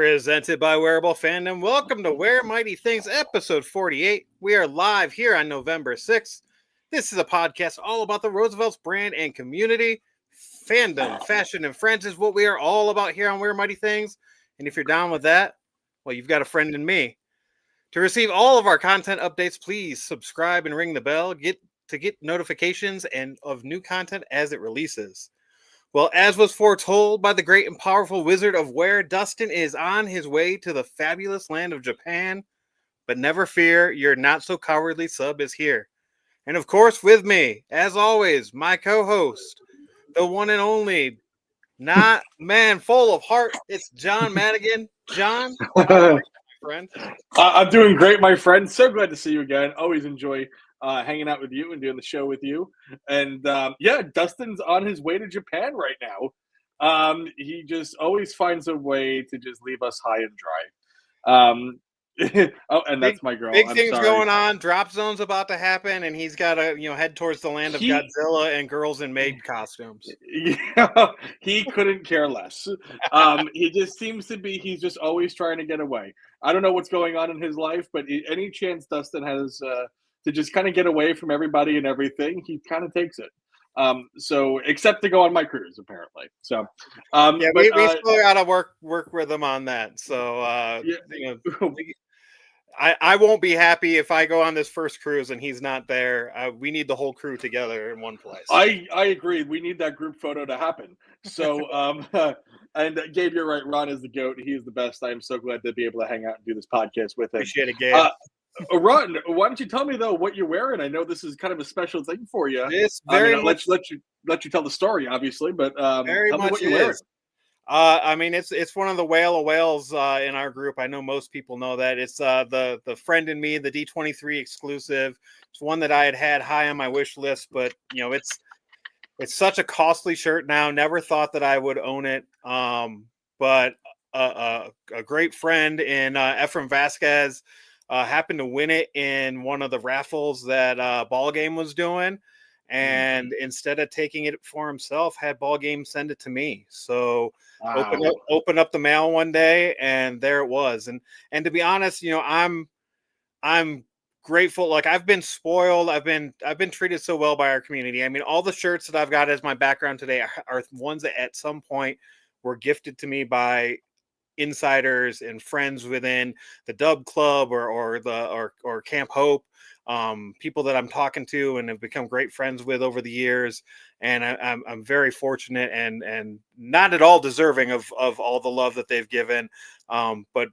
Presented by Wearable Fandom. Welcome to Wear Mighty Things, episode 48. We are live here on November 6th. This is a podcast all about the Roosevelt's brand and community. Fandom, fashion, and friends is what we are all about here on Wear Mighty Things. And if you're down with that, well, you've got a friend in me. To receive all of our content updates, please subscribe and ring the bell get notifications and of new content as it releases. Well, as was foretold by the great and powerful Wizard of Wear, Dustin is on his way to the fabulous land of Japan. But never fear, your not-so-cowardly sub is here. And of course, with me, as always, my co-host, the one and only, not man full of heart, it's John Madigan. John, how are you, my friend? I'm doing great, my friend. So glad to see you again. Always enjoy hanging out with you and doing the show with you. And yeah, Dustin's on his way to Japan right now. He just always finds a way to just leave us high and dry. Oh, and that's my girl. Big things going on. Drop zone's about to happen, and he's got to head towards the land of Godzilla and girls in maid costumes. He couldn't care less. He just seems to be. He's just always trying to get away. I don't know what's going on in his life, but any chance Dustin has to just kind of get away from everybody and everything, he kind of takes it. So except to go on my cruise, apparently. So yeah, we still got to work with him on that. So I won't be happy if I go on this first cruise and he's not there. We need the whole crew together in one place. I agree. We need that group photo to happen. So and Gabe, you're right. Ron is the GOAT. He is the best. I am so glad to be able to hang out and do this podcast with him. Appreciate it, Gabe. Ron, why don't you tell me though what you're wearing? I know this is kind of a special thing for you. It's very much. Let you tell the story, obviously, but very tell me much what you're wearing. I mean, it's one of the Whale of Whales in our group. I know most people know that. It's the Friend in Me, the D23 exclusive. It's one that I had high on my wish list, but it's such a costly shirt now. Never thought that I would own it. But a great friend in Ephraim Vasquez happened to win it in one of the raffles that Ball Game was doing. And instead of taking it for himself, had Ball Game send it to me. So wow. open up the mail one day, and there it was. And to be honest, I'm grateful. Like, I've been spoiled. I've been treated so well by our community. I mean, all the shirts that I've got as my background today are ones that at some point were gifted to me by insiders and friends within the Dub Club or Camp Hope. People that I'm talking to and have become great friends with over the years, and I'm very fortunate and not at all deserving of all the love that they've given, but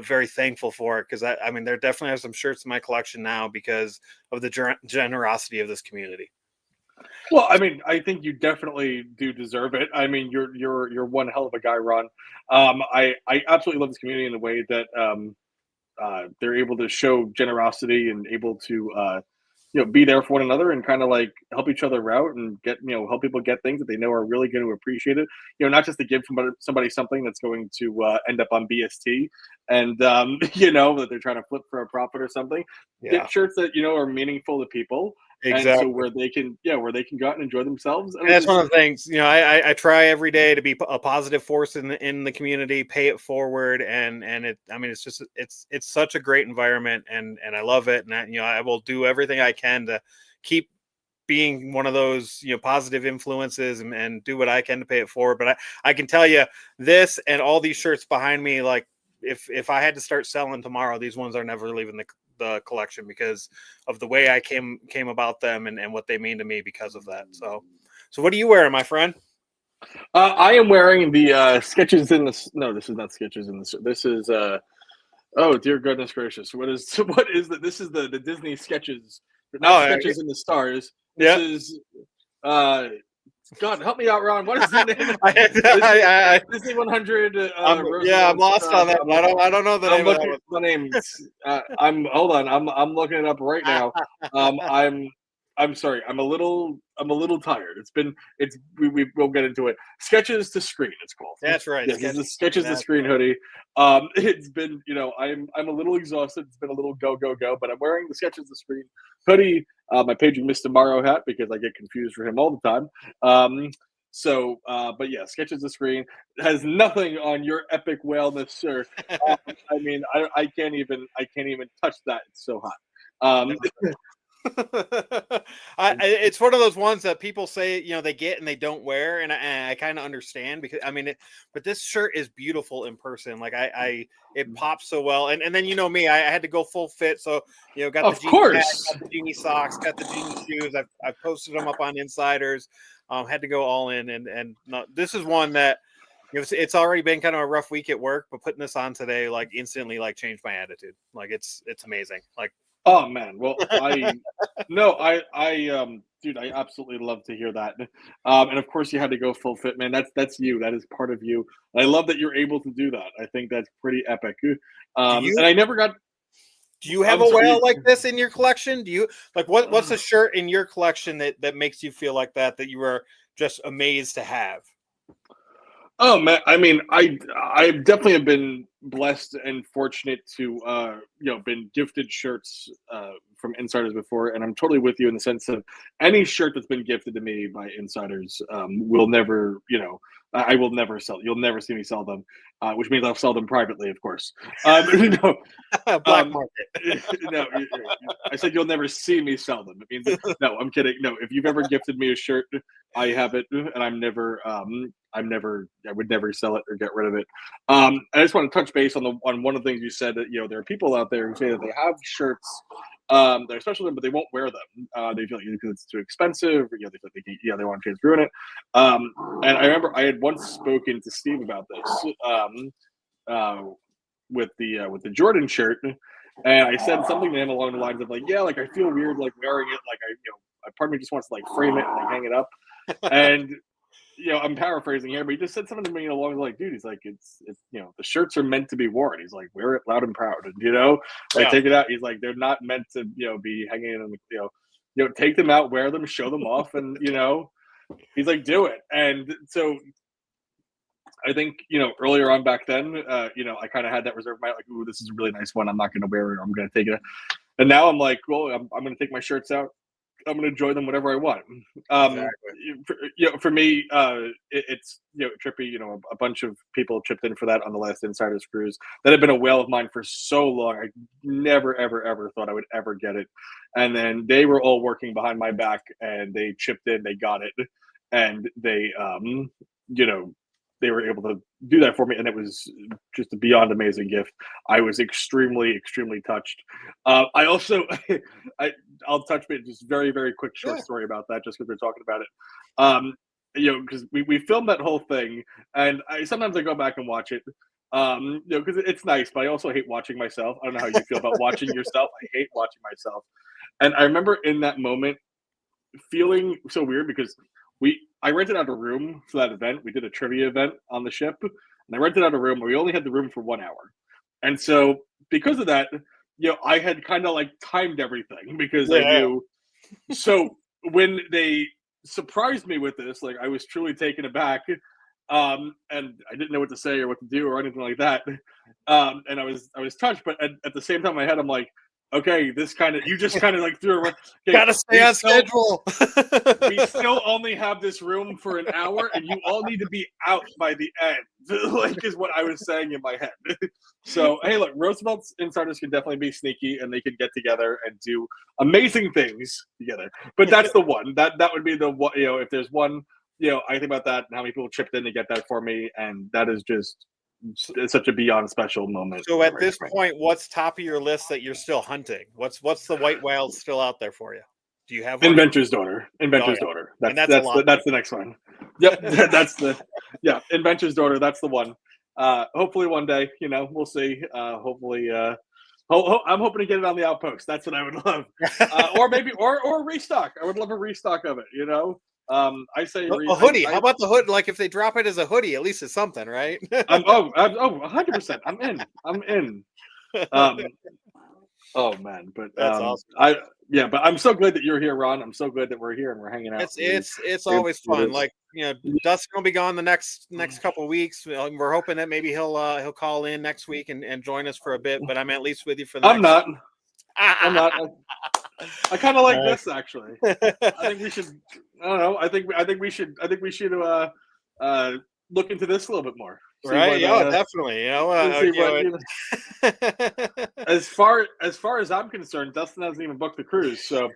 very thankful for it, because I mean there definitely are some shirts in my collection now because of the generosity of this community. Well, I mean, I think you definitely do deserve it. I mean, you're one hell of a guy, Ron. I absolutely love this community in the way that they're able to show generosity and able to be there for one another and kind of like help each other out and get help people get things that they know are really going to appreciate it. Not just to give somebody something that's going to end up on BST and that they're trying to flip for a profit or something. Yeah. Get shirts that are meaningful to people. Exactly. And so where they can go out and enjoy themselves. And that's one of the things, I try every day to be a positive force in the community, pay it forward. And it's such a great environment and I love it. And I will do everything I can to keep being one of those, positive influences and do what I can to pay it forward. But I can tell you this and all these shirts behind me, like if I had to start selling tomorrow, these ones are never leaving the collection because of the way I came about them and what they mean to me because of that. So what are you wearing, my friend? I am wearing the Sketches in the. No, this is not Sketches in the. This is oh dear goodness gracious! What is that? This is the Disney Sketches. Not Sketches in the Stars. This is God, help me out, Ron. What is the name? Disney 100. I'm lost on that. I don't know the name. The name. Hold on. I'm looking it up right now. I'm sorry. I'm a little tired. We'll get into it. Sketches to Screen. It's called. That's right. Yes, this is Sketches to Screen hoodie. It's been I'm a little exhausted. It's been a little go, but I'm wearing the Sketches to Screen hoodie. My paging Mr. Morrow hat because I get confused for him all the time. So, but yeah, Sketches the Screen has nothing on your epic whaleness, sir. I mean, I can't even touch that. It's so hot. No. It's one of those ones that people say, they get and they don't wear, and I kind of understand, because I mean, but this shirt is beautiful in person. Like it pops so well, and then me, I had to go full fit, so got of the genie hat, course. got the genie socks, got the genie shoes. I've posted them up on Insiders. Had to go all in, and no, this is one that it's already been kind of a rough week at work, but putting this on today, like, instantly, like, changed my attitude. Like, it's amazing. Like, Oh man, well, dude, I absolutely love to hear that. And of course, you had to go full fit, man. That's you. That is part of you. I love that you're able to do that. I think that's pretty epic. do you And I never got. do you have I'm a sorry. whale like this in your collection? Do you like what's a shirt in your collection that makes you feel like that you are just amazed to have? Oh man, I mean, I definitely have been blessed and fortunate to been gifted shirts from Insiders before, and I'm totally with you in the sense of any shirt that's been gifted to me by Insiders will never, I will never sell. You'll never see me sell them, which means I'll sell them privately, of course. No, Black market. no, I said you'll never see me sell them. It means no. I'm kidding. No, if you've ever gifted me a shirt, I have it, and I would never sell it or get rid of it. I just want to touch base on one of the things you said, that there are people out there who say that they have shirts, they're special to them, but they won't wear them. They feel like because it's too expensive, or, they feel like they want to chance ruin it. And I remember I had once spoken to Steve about this with the Jordan shirt, and I said something to him along the lines of like, yeah, like I feel weird like wearing it, like part of me just wants to like frame it and like hang it up. And I'm paraphrasing here, but he just said something to me along like, dude, he's like, it's the shirts are meant to be worn. He's like, wear it loud and proud, and like, take it out. He's like, they're not meant to be hanging in the take them out, wear them, show them off, and he's like, do it. And so I think earlier on back then, I kind of had that reserve mind, like, ooh, this is a really nice one. I'm not going to wear it. I'm going to take it. And now I'm like, well, I'm going to take my shirts out. I'm going to enjoy them whatever I want. For me, it's trippy. A bunch of people chipped in for that on the last Insiders cruise. That had been a whale of mine for so long. I never, ever, ever thought I would ever get it. And then they were all working behind my back, and they chipped in. They got it, and they, they were able to do that for me, and it was just a beyond amazing gift. I was extremely, extremely touched. I also, I'll touch base, just very, very quick short story about that, just because we're talking about it. Because we filmed that whole thing, and sometimes I go back and watch it. Because it's nice, but I also hate watching myself. I don't know how you feel about watching yourself. I hate watching myself, and I remember in that moment feeling so weird because I rented out a room for that event. We did a trivia event on the ship, and I rented out a room where we only had the room for 1 hour. And so because of that, I had kind of like timed everything because I knew. So when they surprised me with this, like I was truly taken aback. And I didn't know what to say or what to do or anything like that. And I was touched, but at the same time, my head, I'm like, okay, you just kind of like threw around. Okay, gotta stay on schedule. We still only have this room for an hour, and you all need to be out by the end. Like is what I was saying in my head. So hey, look, Roosevelt's Insiders can definitely be sneaky, and they can get together and do amazing things together. But that's the one that would be the one. If there's one, I think about that and how many people chipped in to get that for me, and that is just. It's such a beyond special moment. So at this point, what's top of your list that you're still hunting? What's the white whale still out there for you? Do you have one? Inventor's Daughter? Daughter. That's the next one. Yep, Inventor's Daughter. That's the one. Hopefully one day, we'll see. Hopefully, I'm hoping to get it on the Outpost. That's what I would love. Or maybe or restock. I would love a restock of it. I say a hoodie. How about the hood? Like if they drop it as a hoodie, at least it's something, right? 100%. I'm in. Oh man, but that's awesome. But I'm so glad that you're here, Ron. I'm so glad that we're here and we're hanging out. It's always fun. Like Dustin will be gone the next couple of weeks. We're hoping that maybe he'll call in next week and join us for a bit. But I'm at least with you for the. I'm not. I kind of like this actually. I think we should. I don't know. I think we should look into this a little bit more. See Right? what Yeah, definitely. see You what know, you know. As far as I'm concerned, Dustin hasn't even booked the cruise, so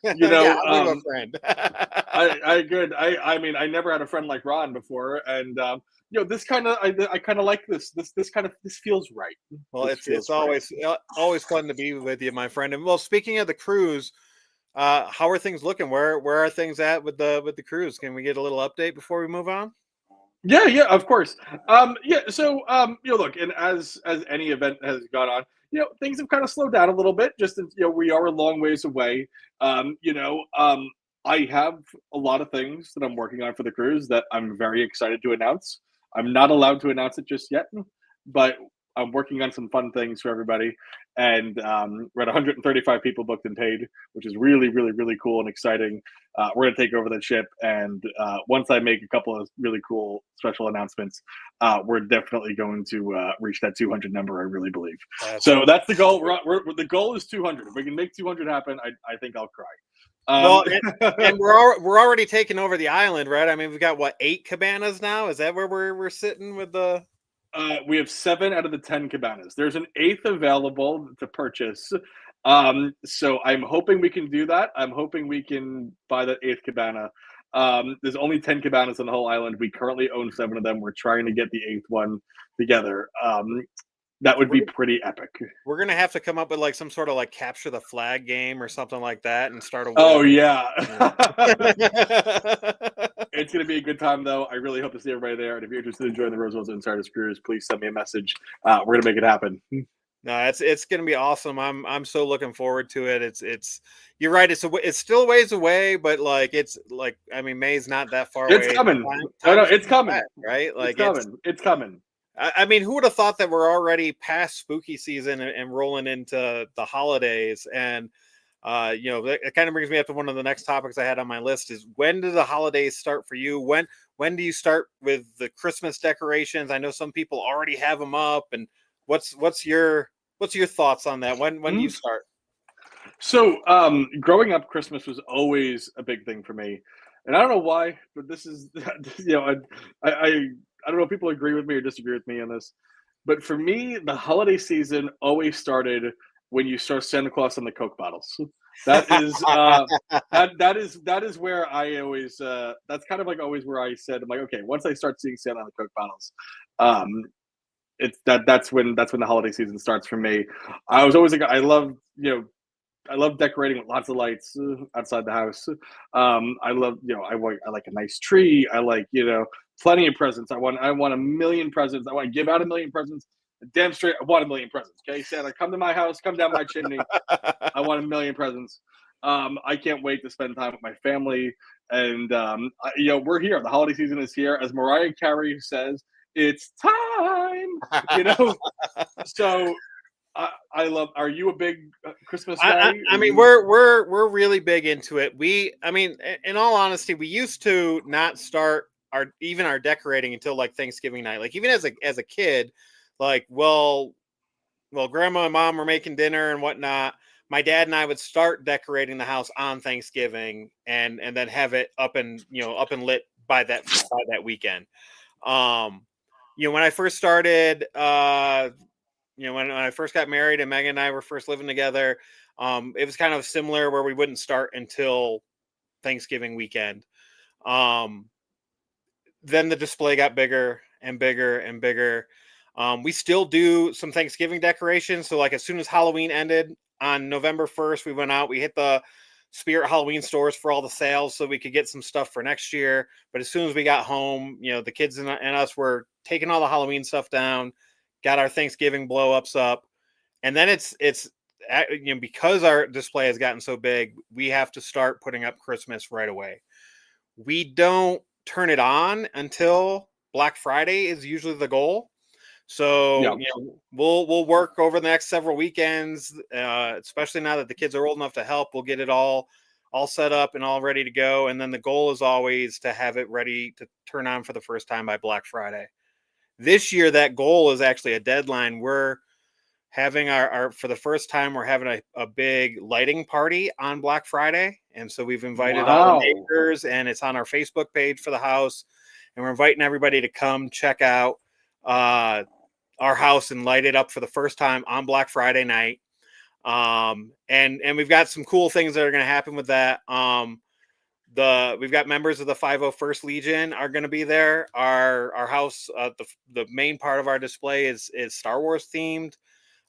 you yeah, know, I'm with a friend. I good. I mean, I never had a friend like Ron before, and this kind of I kind of like this. This feels right. Well, This it's feels right. always fun to be with you, my friend. And well, speaking of the cruise, how are things looking? Where are things at with the cruise? Can we get a little update before we move on? Yeah, yeah, of course. Yeah, so look, and as any event has gone on, things have kind of slowed down a little bit. Just we are a long ways away. I have a lot of things that I'm working on for the cruise that I'm very excited to announce. I'm not allowed to announce it just yet, but I'm working on some fun things for everybody. And we're at 135 people booked and paid, which is really, really, really cool and exciting. We're going to take over the ship. And once I make a couple of really cool special announcements, we're definitely going to reach that 200 number, I really believe. So that's the goal. The goal is 200. If we can make 200 happen, I think I'll cry. Well, and we're already taking over the island, right? I mean, we've got what, 8 cabanas now? Is that where we're sitting with the? We have 7 out of the 10 cabanas. There's an 8th available to purchase. So I'm hoping we can do that. I'm hoping we can buy that 8th cabana. There's only 10 cabanas on the whole island. We currently own 7 of them. We're trying to get the 8th one together. That would be pretty epic. We're gonna have to come up with like some sort of like capture the flag game or something like that and start a war. Oh yeah. It's going to be a good time, though. I really hope to see everybody there. And if you're interested in joining the Roosevelt's Insiders Cruise, please send me a message. We're going to make it happen. No, it's going to be awesome. I'm so looking forward to it. It's you're right. It's still a ways away, but I mean, May's not that far away. It's coming. No, it's coming. Right? Like it's coming. I mean, who would have thought that we're already past spooky season and rolling into the holidays? And it kind of brings me up to one of the next topics I had on my list is, when do the holidays start for you? When do you start with the Christmas decorations? I know some people already have them up, and what's your thoughts on that? When do you start? So, growing up, Christmas was always a big thing for me, and I don't know why, but this is, I don't know if people agree with me or disagree with me on this, but for me, the holiday season always started when you saw Santa Claus on the Coke bottles. That is that is where I always that's kind of like always where I said, I'm like, okay, once I start seeing Santa on the Coke bottles, it's that's when the holiday season starts for me. I was always like, I love decorating with lots of lights outside the house. I love, I like a nice tree. I like, plenty of presents. I want a million presents. I want to give out a million presents. Damn straight, I want a million presents. Okay, Santa, come to my house, come down my chimney. I want a million presents. I can't wait to spend time with my family. And we're here. The holiday season is here, as Mariah Carey says. It's time. So I love. Are you a big Christmas guy? I mean, we're really big into it. I mean, in all honesty, we used to not start our decorating until like Thanksgiving night. Like even as a kid, like grandma and mom were making dinner and whatnot. My dad and I would start decorating the house on Thanksgiving and then have it up and lit by that weekend. When I first started, when I first got married and Megan and I were first living together, it was kind of similar where we wouldn't start until Thanksgiving weekend. Then the display got bigger and bigger and bigger. We still do some Thanksgiving decorations. So like as soon as Halloween ended on November 1st, we went out, we hit the Spirit Halloween stores for all the sales so we could get some stuff for next year. But as soon as we got home, the kids and us were taking all the Halloween stuff down, got our Thanksgiving blow ups up. And then it's because our display has gotten so big, we have to start putting up Christmas right away. We don't turn it on until Black Friday is usually the goal. So we'll work over the next several weekends, especially now that the kids are old enough to help. We'll get it all set up and all ready to go. And then the goal is always to have it ready to turn on for the first time by Black Friday. This year, that goal is actually a deadline. We're having our for the first time, we're having a big lighting party on Black Friday. And so we've invited all the neighbors, and it's on our Facebook page for the house. And we're inviting everybody to come check out our house and light it up for the first time on Black Friday night. And we've got some cool things that are going to happen with that. We've got members of the 501st Legion are going to be there. Our house, the main part of our display is Star Wars themed.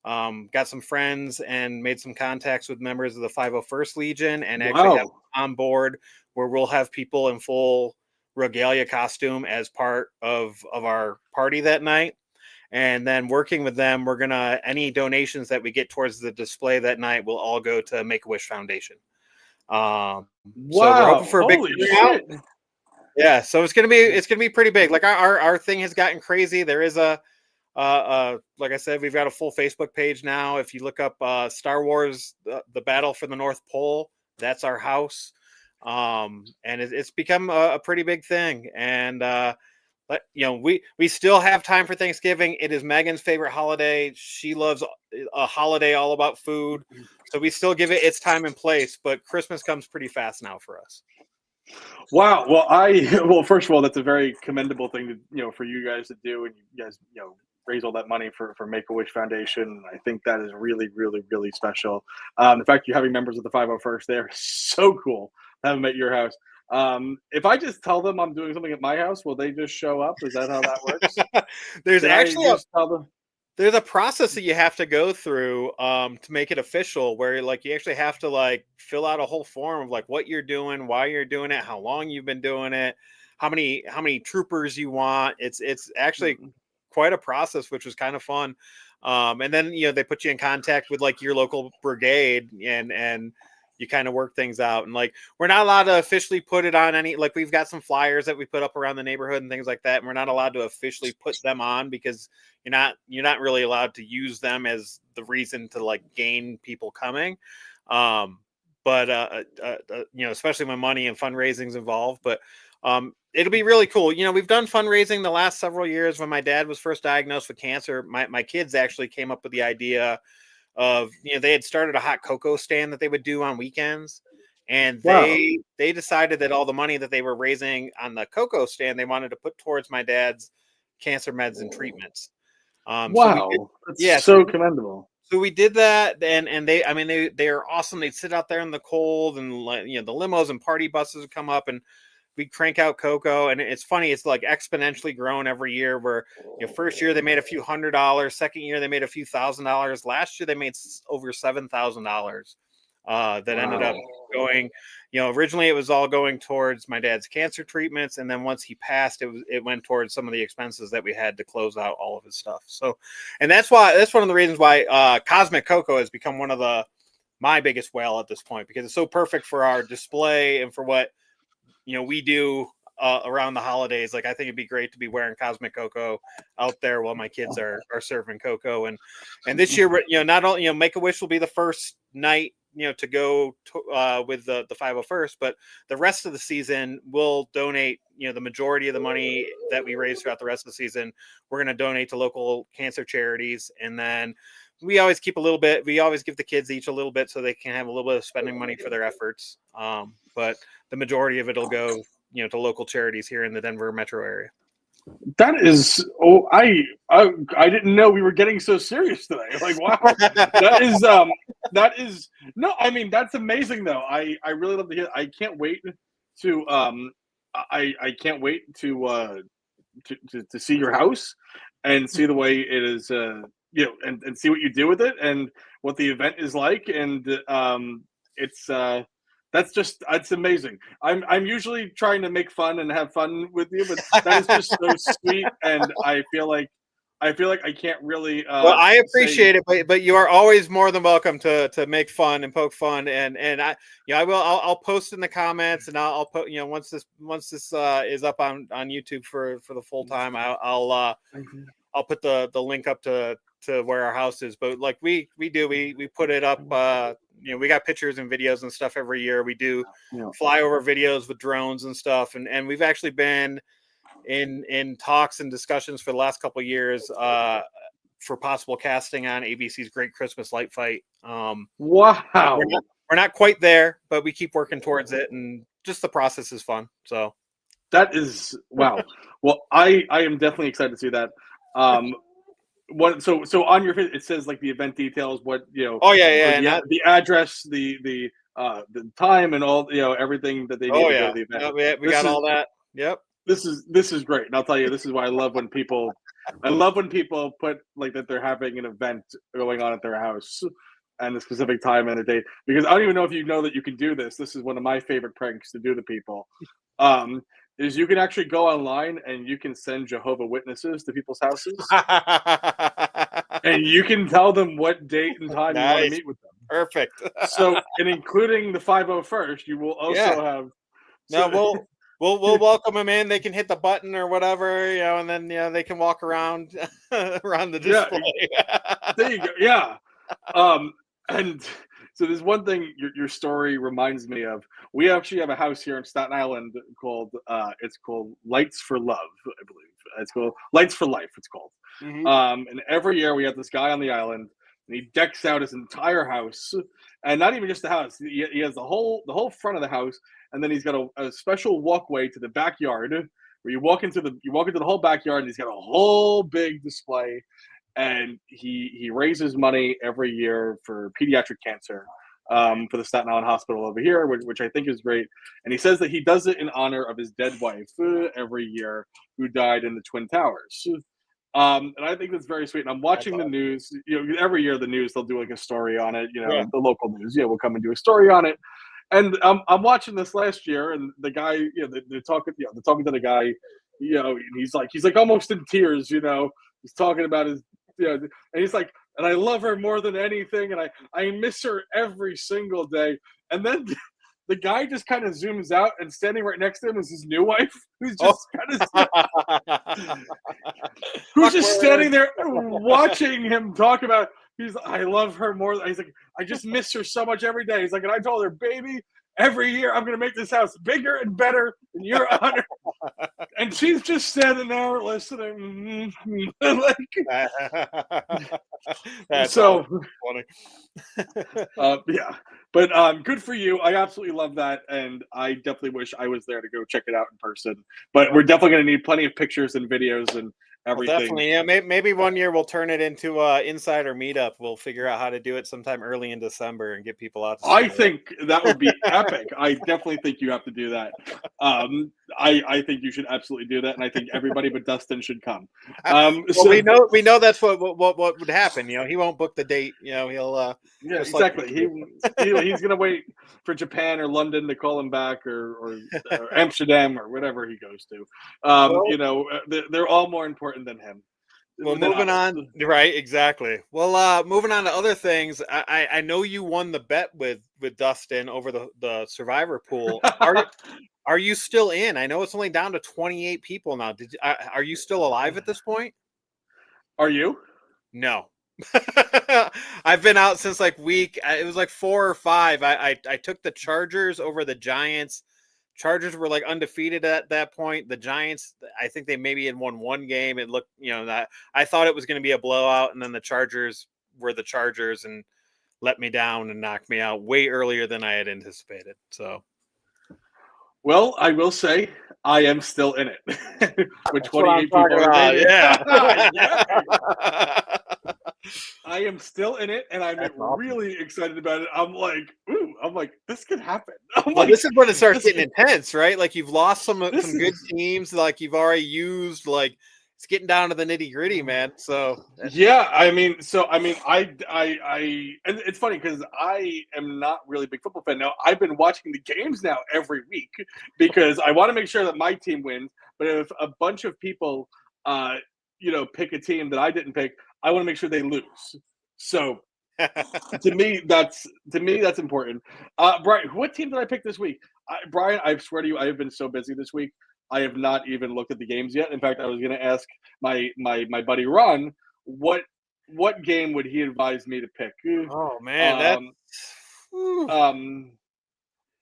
Got some friends and made some contacts with members of the 501st Legion, and actually have on board where we'll have people in full regalia costume as part of our party that night. And then working with them, we're gonna, any donations that we get towards the display that night will all go to Make-A-Wish Foundation. So we're hoping for a big turnout. Yeah, so it's gonna be pretty big. Like our thing has gotten crazy. There is a like I said, we've got a full Facebook page now. If you look up Star Wars, the Battle for the North Pole, that's our house. And it's become a pretty big thing. And but we still have time for Thanksgiving. It is Megan's favorite holiday. She loves a holiday all about food. So we still give it its time and place, but Christmas comes pretty fast now for us. Wow. Well, first of all, that's a very commendable thing to, for you guys to do, and you guys, raise all that money for Make-A-Wish Foundation. I think that is really, really, really special. The fact you're having members of the 501st there is so cool. Have them at your house. If I just tell them I'm doing something at my house, will they just show up? Is that how that works? There's a process that you have to go through to make it official, where like you actually have to like fill out a whole form of like what you're doing, why you're doing it, how long you've been doing it, how many troopers you want. It's actually quite a process, which was kind of fun. And then they put you in contact with like your local brigade, and you kind of work things out. And like we're not allowed to officially put it on any, like we've got some flyers that we put up around the neighborhood and things like that, and we're not allowed to officially put them on because you're not really allowed to use them as the reason to like gain people coming. But especially when money and fundraising is involved. But it'll be really cool. We've done fundraising the last several years. When my dad was first diagnosed with cancer, my kids actually came up with the idea of, they had started a hot cocoa stand that they would do on weekends. And they decided that all the money that they were raising on the cocoa stand, they wanted to put towards my dad's cancer meds and treatments. So commendable. So we did that, and they are awesome. They'd sit out there in the cold, and the limos and party buses would come up, and we crank out cocoa. And it's funny, it's like exponentially grown every year, where first year they made a few $100, second year they made a few $1,000, last year they made over $7,000 that ended up going, originally it was all going towards my dad's cancer treatments, and then once he passed, it went towards some of the expenses that we had to close out all of his stuff. So, and that's one of the reasons why Cosmic Cocoa has become one of my biggest whale at this point, because it's so perfect for our display and for what we do around the holidays. Like I think it'd be great to be wearing Cosmic Cocoa out there while my kids are serving cocoa. And this year, not only Make-A-Wish will be the first night to go with the 501st, but the rest of the season we'll donate the majority of the money that we raise throughout the rest of the season. We're going to donate to local cancer charities, and then we always keep a little bit. We always give the kids each a little bit so they can have a little bit of spending money for their efforts. But the majority of it will go to local charities here in the Denver metro area. That is, I didn't know we were getting so serious today. Like, wow, that is no, I mean, that's amazing though. I really love to hear. I can't wait to I can't wait to see your house and see the way it is, and see what you do with it and what the event is like, and it's that's amazing. I'm usually trying to make fun and have fun with you, but that is just so sweet, and I feel like I can't really. Well, I appreciate it, but you are always more than welcome to make fun and poke fun, and I'll post in the comments, and I'll put once this is up on YouTube for the full time, I'll put the link up to where our house is. But like we put it up. We got pictures and videos and stuff every year. We do flyover videos with drones and stuff, and we've actually been in talks and discussions for the last couple of years for possible casting on ABC's Great Christmas Light Fight. Wow. We're not quite there, but we keep working towards it, and just the process is fun. So that is wow. Well, I am definitely excited to see that. So on your it says like the event details, what Oh yeah, the address, the time, and all everything that they need to go to the event. No, we got all that. Yep. This is great, and I'll tell you, this is why I love when people put like that they're having an event going on at their house and a specific time and a date, because I don't even know if you know that you can do this. This is one of my favorite pranks to do to people. Is you can actually go online and you can send Jehovah Witnesses to people's houses, and you can tell them what date and time you want to meet with them. Perfect. So, and including the 501st, you will also have. No, we'll welcome them in. They can hit the button or whatever, and then they can walk around around the display. Yeah, there you go. Yeah. And so there's one thing your story reminds me of. We actually have a house here in Staten Island called it's called Lights for Love, I believe. It's called Lights for Life. It's called. Mm-hmm. And every year we have this guy on the island, and he decks out his entire house, and not even just the house. He has the whole front of the house, and then he's got a special walkway to the backyard where you walk into the whole backyard, and he's got a whole big display. And he raises money every year for pediatric cancer for the Staten Island Hospital over here, which I think is great. And he says that he does it in honor of his dead wife every year, who died in the Twin Towers. And I think that's very sweet. And I'm watching the news. Every year the news, they'll do like a story on it. The local news, will come and do a story on it. And I'm watching this last year, and the guy, they're talking to the guy, and he's like almost in tears. He's talking about his. And he's like, and I love her more than anything, and I miss her every single day. And then the guy just kind of zooms out, and standing right next to him is his new wife, who's just who's just standing there watching him talk about. He's like, I love her more. He's like, I just miss her so much every day. He's like, and I told her, baby, every year I'm going to make this house bigger and better in your honor. And she's just standing there listening. That's so funny. Yeah, but good for you. I absolutely love that, and I definitely wish I was there to go check it out in person. But we're definitely going to need plenty of pictures and videos and everything. Well, definitely, yeah. Maybe one year we'll turn it into Insider Meetup. We'll figure out how to do it sometime early in December and get people out. I think that would be epic. I definitely think you have to do that. I think you should absolutely do that, and I think everybody but Dustin should come. So we know that's what would happen. He won't book the date. He'll exactly. He's gonna wait for Japan or London to call him back, or Amsterdam or whatever he goes to. They're all more important than him. Well, moving on, right? Exactly. Well, moving on to other things. I know you won the bet with Dustin over the Survivor pool. Are you still in? I know it's only down to 28 people now. Are you still alive at this point? Are you? No. I've been out since week. It was 4 or 5. I took the Chargers over the Giants. Chargers were undefeated at that point. The Giants, I think they maybe had won one game. It looked, that I thought it was going to be a blowout, and then the Chargers were the Chargers and let me down and knocked me out way earlier than I had anticipated. So, well, I will say I am still in it with 28 people. Yeah. I am still in it, and I'm really excited about it. I'm like, this could happen. This is when it starts getting intense, right? You've lost some good teams. You've already used. It's getting down to the nitty gritty, man. So yeah, I and it's funny because I am not really a big football fan now. I've been watching the games now every week because I want to make sure that my team wins. But if a bunch of people, pick a team that I didn't pick, I want to make sure they lose. So to me, that's important. Brian, what team did I pick this week? Brian, I swear to you, I have been so busy this week. I have not even looked at the games yet. In fact, I was going to ask my buddy Ron what game would he advise me to pick. Oh man,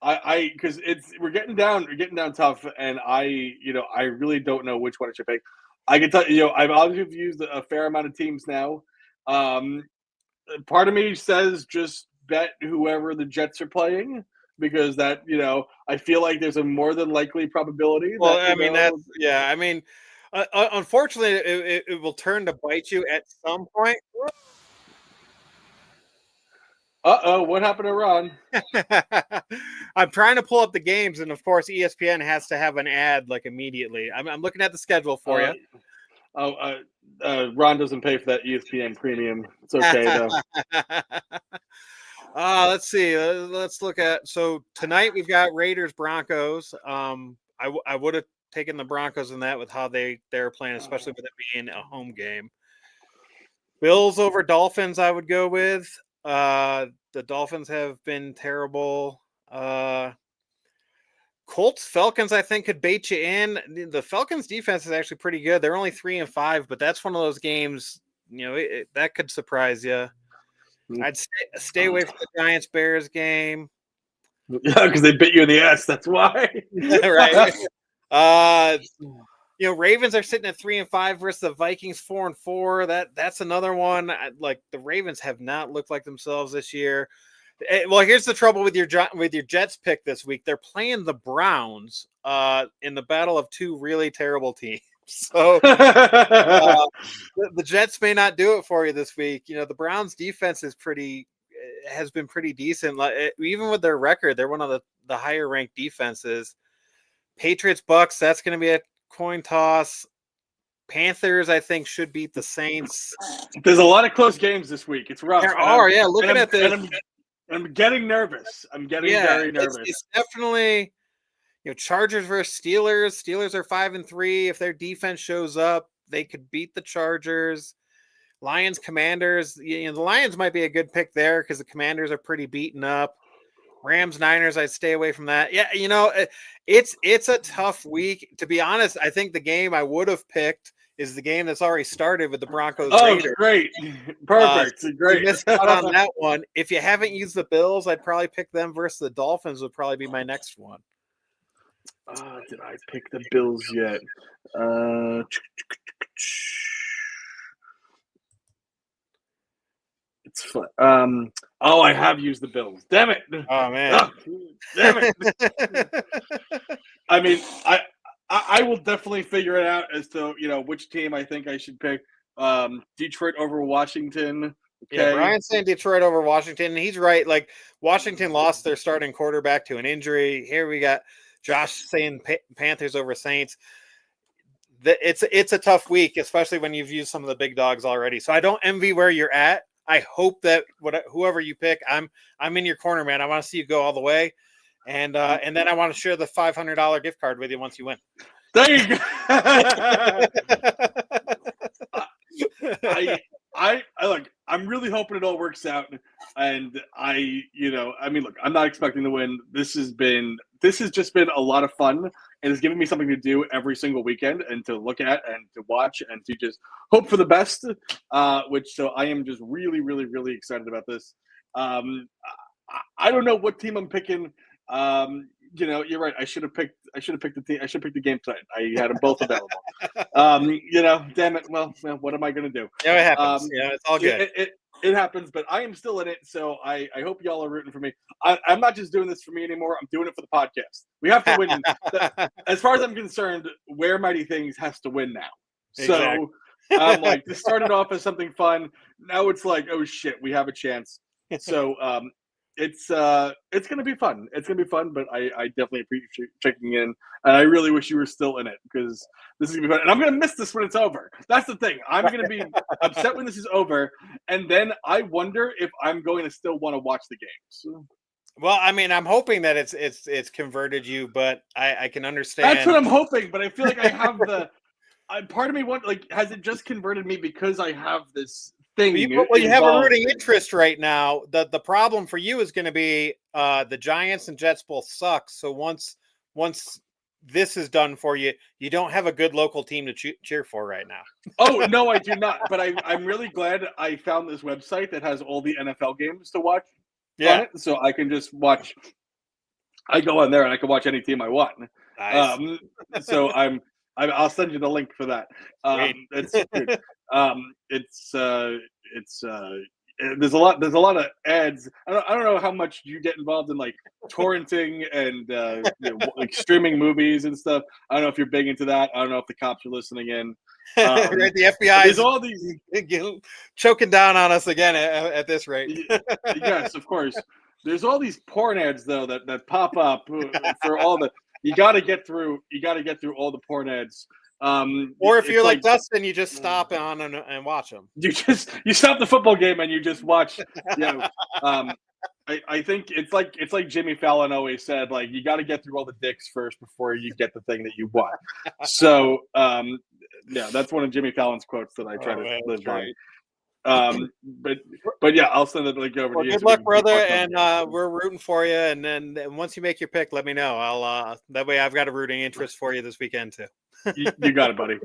because we're getting down tough, and I really don't know which one I should pick. I can tell you, I've obviously used a fair amount of teams now, Part of me says just bet whoever the Jets are playing because that I feel like there's a more than likely probability Well, that I mean, that's yeah. I mean, unfortunately, it will turn to bite you at some point. What happened to Ron? I'm trying to pull up the games, and of course, ESPN has to have an ad like immediately. I'm looking at the schedule for you. Ron doesn't pay for that ESPN premium. It's okay though. Let's see. Let's look at. So tonight we've got Raiders Broncos. I would have taken the Broncos in that with how they're playing, especially with it being a home game. Bills over Dolphins, I would go with. The Dolphins have been terrible. Colts Falcons, I think, could bait you in. The Falcons defense is actually pretty good. They're only 3-5, but that's one of those games, that could surprise you. I'd stay away from the Giants Bears game. Yeah, because they bit you in the ass. That's why. Right. Ravens are sitting at 3-5 versus the Vikings 4-4. That's another one. Like the Ravens have not looked like themselves this year. Well, here's the trouble with your Jets pick this week. They're playing the Browns in the battle of two really terrible teams. So the Jets may not do it for you this week. The Browns defense has been pretty decent. Even with their record, they're one of the higher ranked defenses. Patriots Bucks, that's going to be a coin toss. Panthers, I think, should beat the Saints. There's a lot of close games this week. It's rough. There are, yeah. Looking at this, I'm getting nervous. I'm getting very nervous. It's definitely, Chargers versus Steelers. Steelers are 5-3. If their defense shows up, they could beat the Chargers. Lions, Commanders. The Lions might be a good pick there because the Commanders are pretty beaten up. Rams, Niners, I'd stay away from that. Yeah, it's a tough week. To be honest, I think the game I would have picked is the game that's already started with the Broncos. Raiders. Great. Perfect. Great. You missed out on that one. If you haven't used the Bills, I'd probably pick them versus the Dolphins would probably be my next one. Did I pick the Bills yet? It's fun. I have used the Bills. Damn it. Oh, man. Damn it. I mean, I will definitely figure it out as to, which team I think I should pick. Detroit over Washington. Okay. Yeah, Brian's saying Detroit over Washington, and he's right. Like, Washington lost their starting quarterback to an injury. Here we got Josh saying Panthers over Saints. It's a tough week, especially when you've used some of the big dogs already. So I don't envy where you're at. I hope that whoever you pick, I'm in your corner, man. I want to see you go all the way, and then I want to share the $500 gift card with you once you win. There you go. I look. I'm really hoping it all works out, and look. I'm not expecting to win. This has just been a lot of fun, and it's giving me something to do every single weekend, and to look at, and to watch, and to just hope for the best. So I am just really, really, really excited about this. I don't know what team I'm picking. You're right. I should have picked the team. I should pick the game tonight. I had them both available. Damn it. Well, what am I going to do? Yeah, it happens. It's all good. It happens, but I am still in it. So I hope y'all are rooting for me. I'm not just doing this for me anymore. I'm doing it for the podcast. We have to win. As far as I'm concerned, Where Mighty Things has to win now. Exactly. So I'm like, this started off as something fun. Now it's like, oh shit, we have a chance. So it's going to be fun. It's going to be fun, but I definitely appreciate checking in, and I really wish you were still in it because this is going to be fun. And I'm going to miss this when it's over. That's the thing. I'm going to be upset when this is over, and then I wonder if I'm going to still want to watch the games. Well, I mean, I'm hoping that it's converted you, but I can understand. That's what I'm hoping, but I feel like I have the part of me has it just converted me because I have this thing. You have a rooting interest right now. The problem for you is going to be the Giants and Jets both suck. So once this is done for you, you don't have a good local team to cheer for right now. Oh, no, I do not. But I'm really glad I found this website that has all the NFL games to watch. Yeah. On it, so I can just watch. I go on there and I can watch any team I want. Nice. So I'm I'll send you the link for that. It's good. There's a lot of ads. I don't know how much you get involved in like torrenting and like streaming movies and stuff. I don't know if you're big into that. I don't know if the cops are listening in. Right, the FBI There's is all these choking down on us again at this rate. Yes, of course. There's all these porn ads though that pop up for all the. You got to get through all the porn ads. Or if you're like Dustin, you just stop on and watch them. You stop the football game and you just watch. I think it's like Jimmy Fallon always said, like you got to get through all the dicks first before you get the thing that you want. So that's one of Jimmy Fallon's quotes that I try to live by. But yeah, I'll send it link over to you. Good luck, brother, and we're rooting for you. And then once you make your pick, let me know. I'll that way I've got a rooting interest for you this weekend too. You got it, buddy.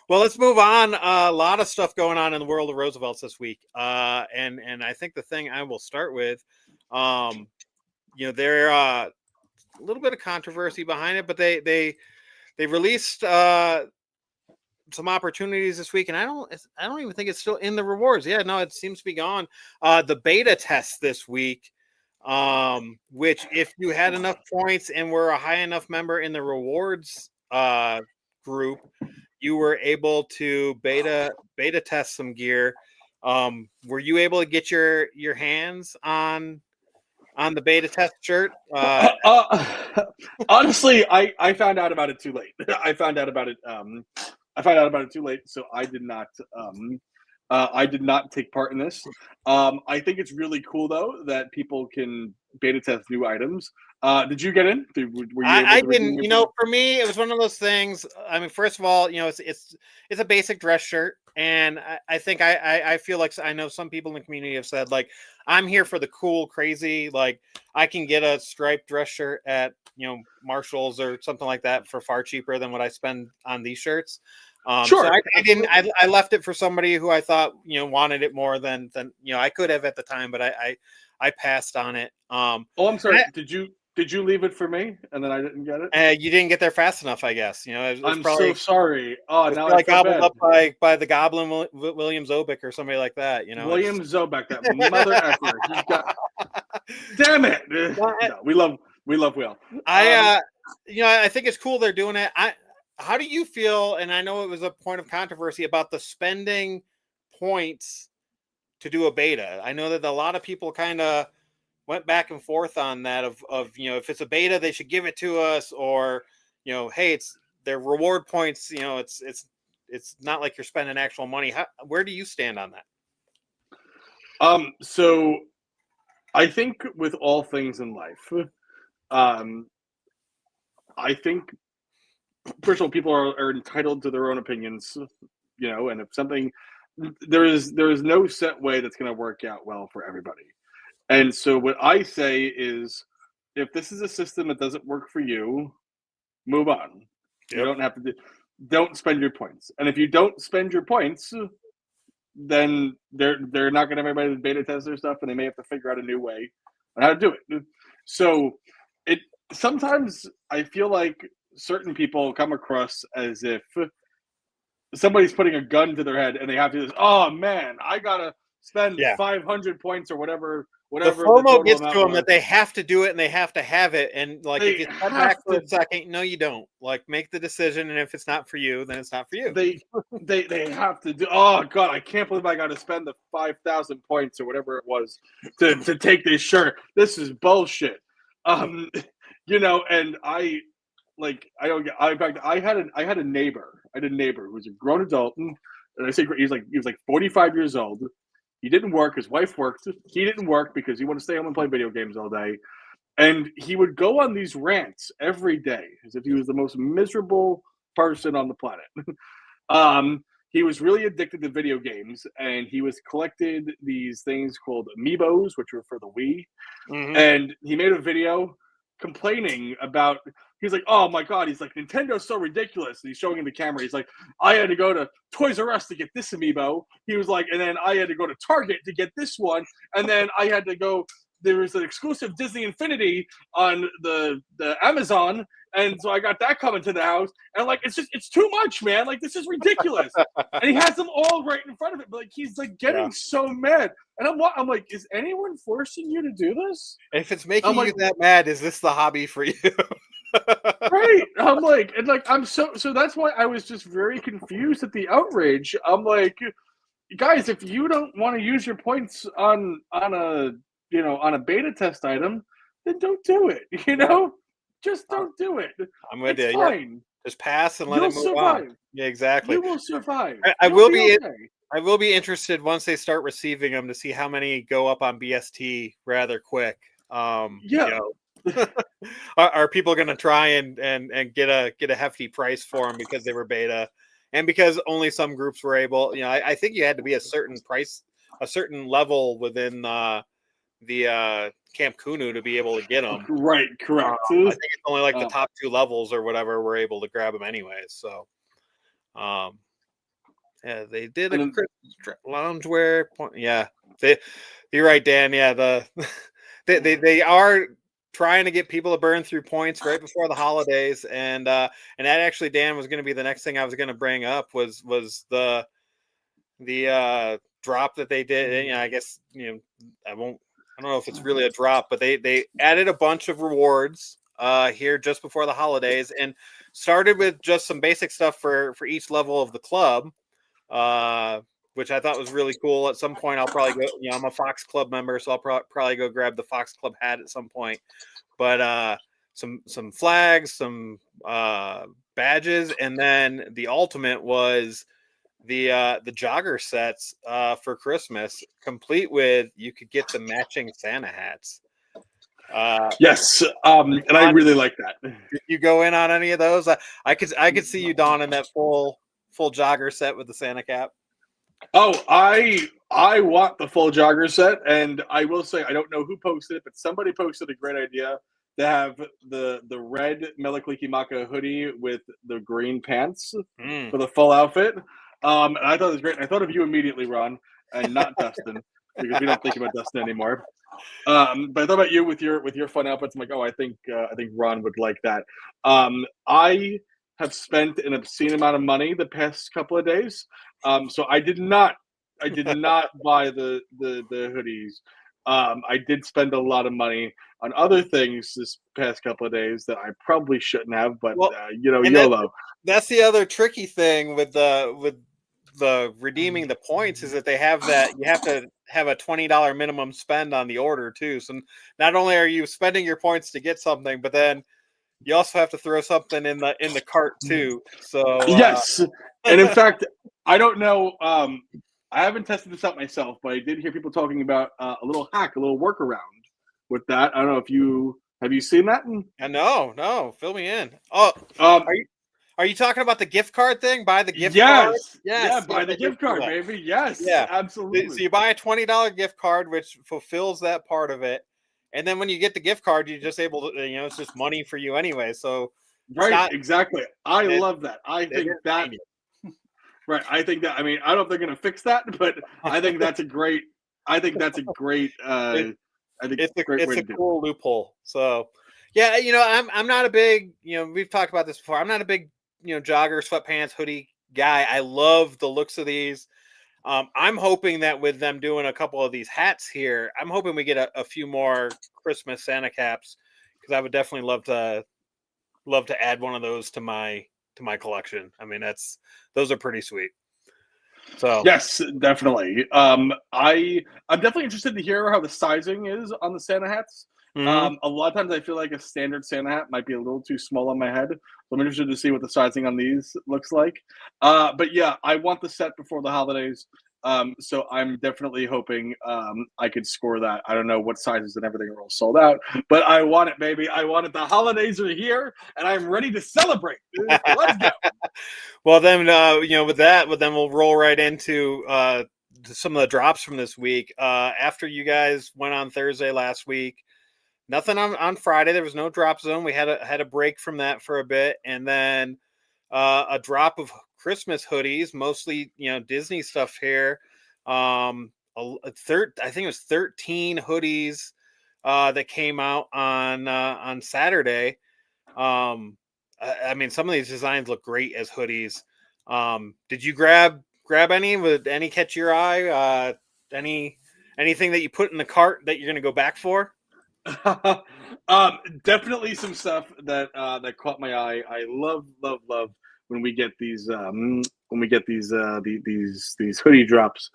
Well, let's move on. A lot of stuff going on in the world of Roosevelt's this week, and I think the thing I will start with, there a little bit of controversy behind it, but they released some opportunities this week, and I don't even think it's still in the rewards. Yeah, no, it seems to be gone. The beta test this week, which if you had enough points and were a high enough member in the rewards group, you were able to beta test some gear. Were you able to get your hands on the beta test shirt? Honestly, I found out about it too late. I found out about it too late, so I did not. I did not take part in this. I think it's really cool though that people can beta test new items. Did you get in? I didn't. For me, it was one of those things. I mean, first of all, it's a basic dress shirt, and I think I feel like I know some people in the community have said like I'm here for the cool, crazy. Like I can get a striped dress shirt at Marshalls or something like that for far cheaper than what I spend on these shirts. Sure. So I didn't. I left it for somebody who I thought wanted it more than I could have at the time, but I passed on it. I'm sorry. Did you leave it for me and then I didn't get it? You didn't get there fast enough, I guess. I'm probably, so sorry. Oh, now I feel bad. Up by the Goblin William Zobek or somebody like that. William Zobek, that mother effer. Damn it! No, we love Will. I think it's cool they're doing it. How do you feel? And I know it was a point of controversy about the spending points to do a beta. I know that a lot of people kind of went back and forth on that of if it's a beta, they should give it to us, or hey, it's their reward points. It's not like you're spending actual money. Where do you stand on that? So I think with all things in life, I think first of all, people are entitled to their own opinions, and if something, there is no set way that's going to work out well for everybody. And so what I say is, if this is a system that doesn't work for you, move on. Yep. You don't have to don't spend your points. And if you don't spend your points, then they're not going to have everybody beta test their stuff, and they may have to figure out a new way on how to do it. So sometimes I feel like certain people come across as if somebody's putting a gun to their head and they have to do this. Oh man, I gotta spend 500 points or whatever. The FOMO gets to them that they have to do it and they have to have it. And like, if you step back for a second, no, you don't. Like, make the decision, and if it's not for you, then it's not for you. They have to do. Oh god, I can't believe I got to spend the 5,000 points or whatever it was to take this shirt. This is bullshit. And I had a neighbor. I had a neighbor who was a grown adult, and I say he was like 45 years old. He didn't work. His wife worked. He didn't work because he wanted to stay home and play video games all day. And he would go on these rants every day as if he was the most miserable person on the planet. He was really addicted to video games, and he was collected these things called amiibos, which were for the Wii. Mm-hmm. And he made a video complaining about, he's like, oh my god, he's like, Nintendo's so ridiculous. And he's showing him the camera. He's like, I had to go to Toys R Us to get this amiibo. He was like, and then I had to go to Target to get this one. And then I had to go, there was an exclusive Disney Infinity on the Amazon. And so I got that coming to the house, and like it's too much, man. Like this is ridiculous. And he has them all right in front of it, but like he's like getting so mad. And I'm like, is anyone forcing you to do this? If it's making I'm like, you that mad, is this the hobby for you? right. I'm like, and like I'm so that's why I was just very confused at the outrage. I'm like, guys, if you don't want to use your points on a on a beta test item, then don't do it. Just don't do it. I'm with It's you. fine. Just pass and let You'll it move survive. on. Yeah, exactly. You will survive. I You'll will be. okay. I will be interested once they start receiving them to see how many go up on BST rather quick. Yeah. Are people going to try and get a hefty price for them because they were beta, and because only some groups were able? I think you had to be a certain price, a certain level within the Camp Kunu to be able to get them. Right. Correct. I think it's only like the top 2 levels or whatever were able to grab them anyways. So, yeah, they did a Christmas loungewear point. Yeah, you're right, Dan. Yeah, they are trying to get people to burn through points right before the holidays, and that actually, Dan, was going to be the next thing I was going to bring up was the drop that they did. And, I guess I don't know if it's really a drop, but they added a bunch of rewards here just before the holidays, and started with just some basic stuff for each level of the club. Which I thought was really cool. At some point, I'll probably go. I'm a Fox Club member, so I'll probably go grab the Fox Club hat at some point. But some flags, some badges, and then the ultimate was the jogger sets for Christmas, complete with you could get the matching Santa hats. Yes, and I really like that. Did you go in on any of those? I could see you donning that full jogger set with the Santa cap. Oh, I want the full jogger set, and I will say I don't know who posted it, but somebody posted a great idea to have the red Mele Kalikimaka hoodie with the green pants for the full outfit. And I thought it was great. I thought of you immediately, Ron, and not Dustin, because we don't think about Dustin anymore. But I thought about you with your fun outfits. I'm like, oh, I think Ron would like that. I have spent an obscene amount of money the past couple of days. So I did not buy the hoodies. I did spend a lot of money on other things this past couple of days that I probably shouldn't have, but YOLO. That's the other tricky thing with the redeeming the points is that they have that you have to have a $20 minimum spend on the order too. So not only are you spending your points to get something, but then you also have to throw something in the cart too. So yes, and in fact, I don't know. I haven't tested this out myself, but I did hear people talking about a little hack, a little workaround with that. I don't know if have you seen that? No, fill me in. Oh, are you talking about the gift card thing? Buy the gift card? Yes. Yeah, buy the gift card, baby. Yes. Yeah, absolutely. So you buy a $20 gift card, which fulfills that part of it. And then when you get the gift card, you're just able to, it's just money for you anyway. So exactly. I love that. I think that. Right. I think that. I mean, I don't know if they're going to fix that, but I think that's a great. I think that's a great. I think it's a cool loophole. So, yeah, I'm not a big. We've talked about this before. I'm not a big, jogger, sweatpants, hoodie guy. I love the looks of these. I'm hoping that with them doing a couple of these hats here, I'm hoping we get a few more Christmas Santa caps, because I would definitely love to add one of those to my collection. I mean, those are pretty sweet. So yes, definitely. I'm definitely interested to hear how the sizing is on the Santa hats. Mm-hmm. A lot of times I feel like a standard Santa hat might be a little too small on my head. So I'm interested to see what the sizing on these looks like. But yeah, I want the set before the holidays. So I'm definitely hoping I could score that. I don't know what sizes and everything are all sold out, but I want it, baby. I want it. The holidays are here, and I'm ready to celebrate. Let's go. Well, then, with that, then we'll roll right into some of the drops from this week. After you guys went on Thursday last week, nothing on Friday. There was no drop zone. We had a break from that for a bit, and then a drop of Christmas hoodies, mostly Disney stuff here. I think it was 13 hoodies that came out on Saturday. I mean, some of these designs look great as hoodies. Did you grab any? Would any catch your eye? Anything that you put in the cart that you're going to go back for? Definitely some stuff that caught my eye. I love when we get these these hoodie drops.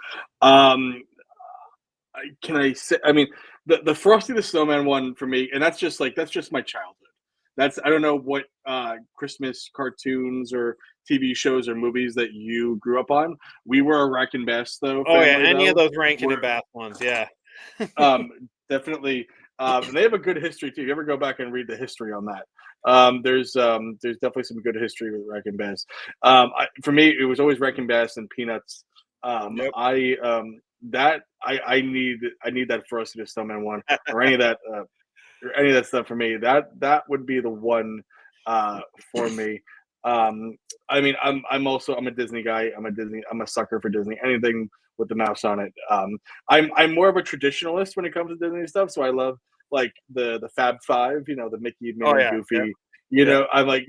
Can I say? I mean, the Frosty the Snowman one for me, and that's just my childhood. That's I don't know what Christmas cartoons or TV shows or movies that you grew up on. We were a Rankin Bass though Oh yeah, family any of though. those Rankin and We're Bass ones, yeah. definitely. And they have a good history too. If you ever go back and read the history on that, there's definitely some good history with Rankin Bass. For me, it was always Rankin Bass and Peanuts. Yep. I need that Frosty the Snowman one or any of that stuff for me. That would be the one for me. I mean, I'm a Disney guy. I'm a sucker for Disney. Anything with the mouse on it. I'm more of a traditionalist when it comes to Disney stuff. So I love like the Fab Five. You know, the Mickey, Oh Minnie, yeah, Goofy. yep. I'm like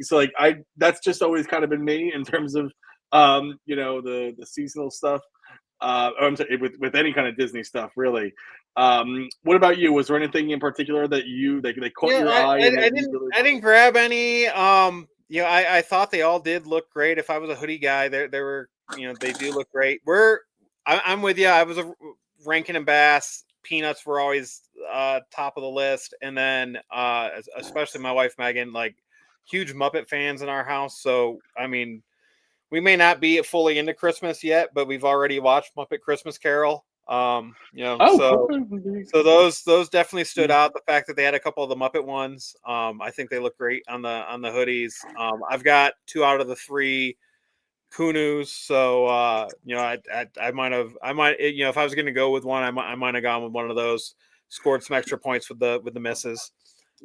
that's just always kind of been me in terms of the seasonal stuff. I'm sorry, with any kind of Disney stuff, really. What about you? Was there anything in particular that they caught Yeah, your eye and that you really? I didn't grab any. I thought they all did look great. If I was a hoodie guy, there were, they do look great. I'm with you. I was a Rankin and Bass. Peanuts were always top of the list, and then especially my wife Megan, like huge Muppet fans in our house. So I mean, we may not be fully into Christmas yet, but we've already watched Muppet Christmas Carol. Oh, So those definitely stood out. The fact that they had a couple of the Muppet ones, I think they look great on the hoodies. I've got 2 out of the 3 Kunus, so I might if I was going to go with one, I might have gone with one of those. Scored some extra points with the misses.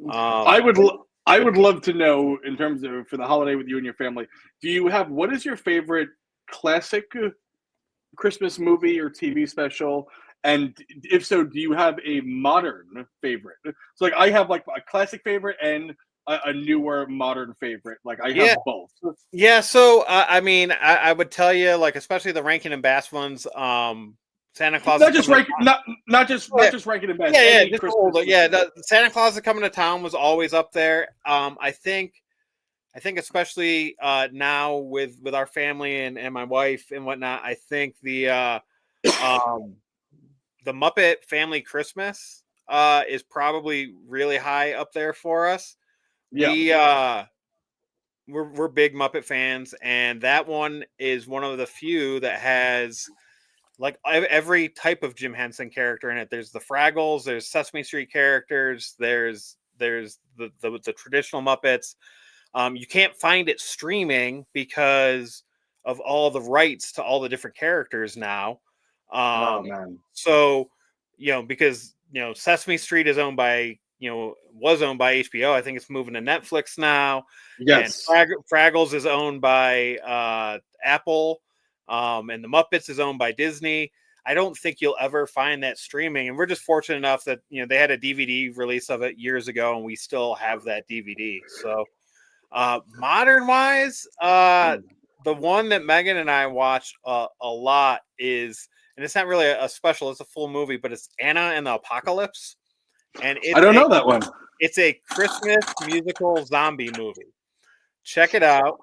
I would love to know in terms of for the holiday with you and your family. What is your favorite classic Christmas movie or TV special? And if so, do you have a modern favorite? So like I have like a classic favorite and a newer modern favorite. Like I have Yeah. both. Yeah, so I mean, I would tell you, like, especially the Rankin and Bass ones. Santa Claus Not is just coming rank, not just ranking the best. yeah, Any just Christmas older. movie. Yeah, the Santa Claus is coming to town was always up there. I think especially now with our family and my wife and whatnot, I think the Muppet Family Christmas is probably really high up there for us. Yeah. We're big Muppet fans, and that one is one of the few that has like every type of Jim Henson character in it. There's the Fraggles, there's Sesame Street characters, there's the traditional Muppets. You can't find it streaming because of all the rights to all the different characters now. Oh man. So because Sesame Street is owned by was owned by HBO. I think it's moving to Netflix now. Yes. And Fraggles is owned by Apple, and the Muppets is owned by Disney. I don't think you'll ever find that streaming, and we're just fortunate enough that they had a DVD release of it years ago, and we still have that DVD. So, modern wise, the one that Megan and I watched a lot is, and it's not really a special; it's a full movie, but it's Anna and the Apocalypse. And I don't know that one. It's a Christmas musical zombie movie. Check it out.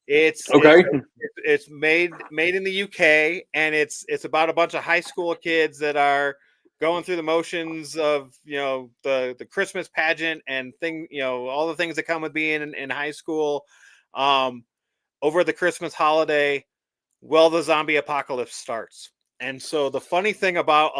It's okay. It's made in the UK, and it's about a bunch of high school kids that are going through the motions of the Christmas pageant and all the things that come with being in high school. Over the Christmas holiday, the zombie apocalypse starts. And so the funny thing about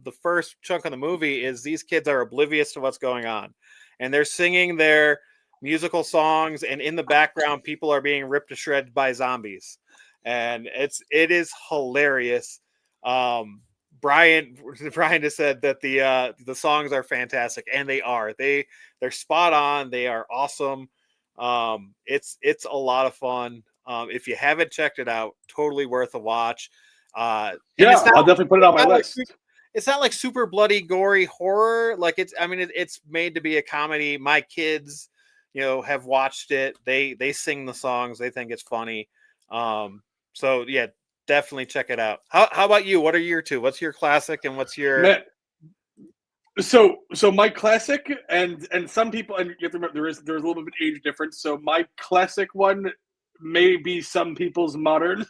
the first chunk of the movie is these kids are oblivious to what's going on, and they're singing their musical songs, and in the background, people are being ripped to shreds by zombies, and it is hilarious. Brian has said that the songs are fantastic, and they're spot on. They are awesome. It's a lot of fun. If you haven't checked it out, totally worth a watch. I'll definitely put it on my list. It's not like super bloody, gory horror. Like it's made to be a comedy. My kids, have watched it. They sing the songs. They think it's funny. So yeah, definitely check it out. How about you? What are your two? What's your classic and what's your Man, so my classic, and some people, and you have to remember there's a little bit of age difference. So my classic one may be some people's modern,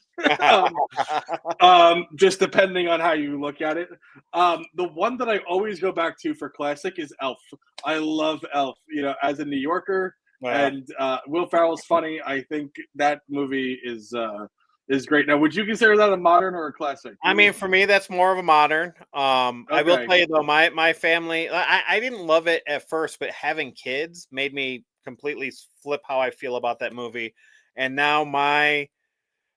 um, just depending on how you look at it. The one that I always go back to for classic is Elf. I love Elf. As a New Yorker, Wow. and Will Ferrell's funny. I think that movie is great. Now, would you consider that a modern or a classic? I mean, for me, that's more of a modern. I will Okay. tell you though, my family, I didn't love it at first, but having kids made me completely flip how I feel about that movie. And now my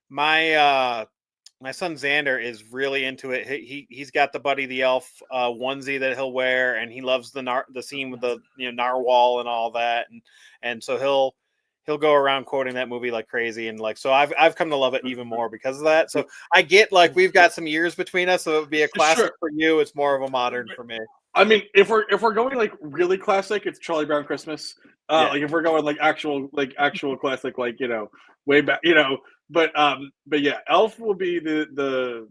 my son Xander is really into it. He's got the Buddy the Elf onesie that he'll wear, and he loves the scene with the narwhal and all that, and so he'll go around quoting that movie like crazy, and like so I've come to love it even more because of that. So I get like we've got some years between us, so it would be a classic Sure. for you. It's more of a modern for me. I mean, if we're going like really classic, it's Charlie Brown Christmas. Yeah. Like if we're going like actual classic, like way back, but yeah, Elf will be the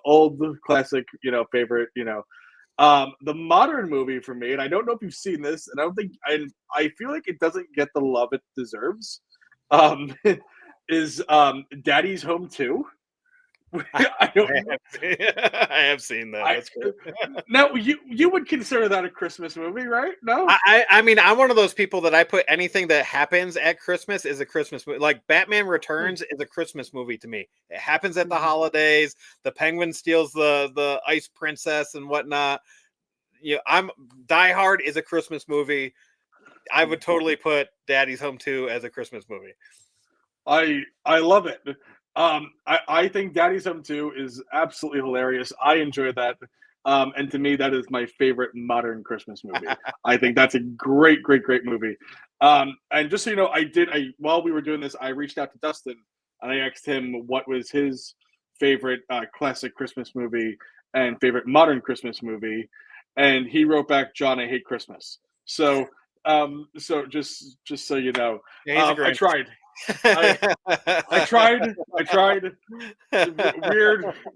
old classic, favorite, the modern movie for me, and I don't know if you've seen this, and I feel like it doesn't get the love it deserves. Um, is Daddy's Home 2. I don't. I have seen that. That's great. Now you would consider that a Christmas movie, right? No. I mean, I'm one of those people that I put anything that happens at Christmas is a Christmas movie. Like Batman Returns is a Christmas movie to me. It happens at the holidays. The Penguin steals the Ice Princess and whatnot. I'm Die Hard is a Christmas movie. I would totally put Daddy's Home 2 as a Christmas movie. I love it. I think Daddy's Home 2 is absolutely hilarious. I enjoy that. And to me, that is my favorite modern Christmas movie. I think that's a great movie. And just so you know, while we were doing this, I reached out to Dustin and I asked him what was his favorite classic Christmas movie and favorite modern Christmas movie, and he wrote back, "John, I Hate Christmas." So, so just so you know, Yeah, I tried. I tried.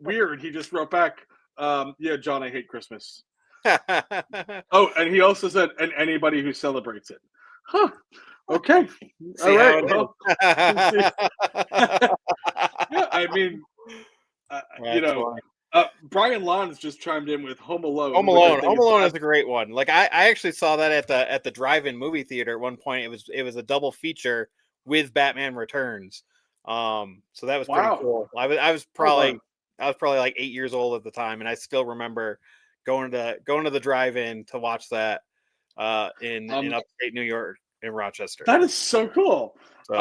Weird. He just wrote back, yeah, John, I hate Christmas. Oh, and he also said, and anybody who celebrates it. Huh. Okay. All right. Well, yeah, I mean, Brian Lons just chimed in with Home Alone. Home Alone is a great one. Like I actually saw that at the drive-in movie theater at one point. It was a double feature with Batman Returns. So that was pretty cool. I was probably like 8 years old at the time, and I still remember going to the drive-in to watch that in upstate New York in Rochester. That is so cool. So,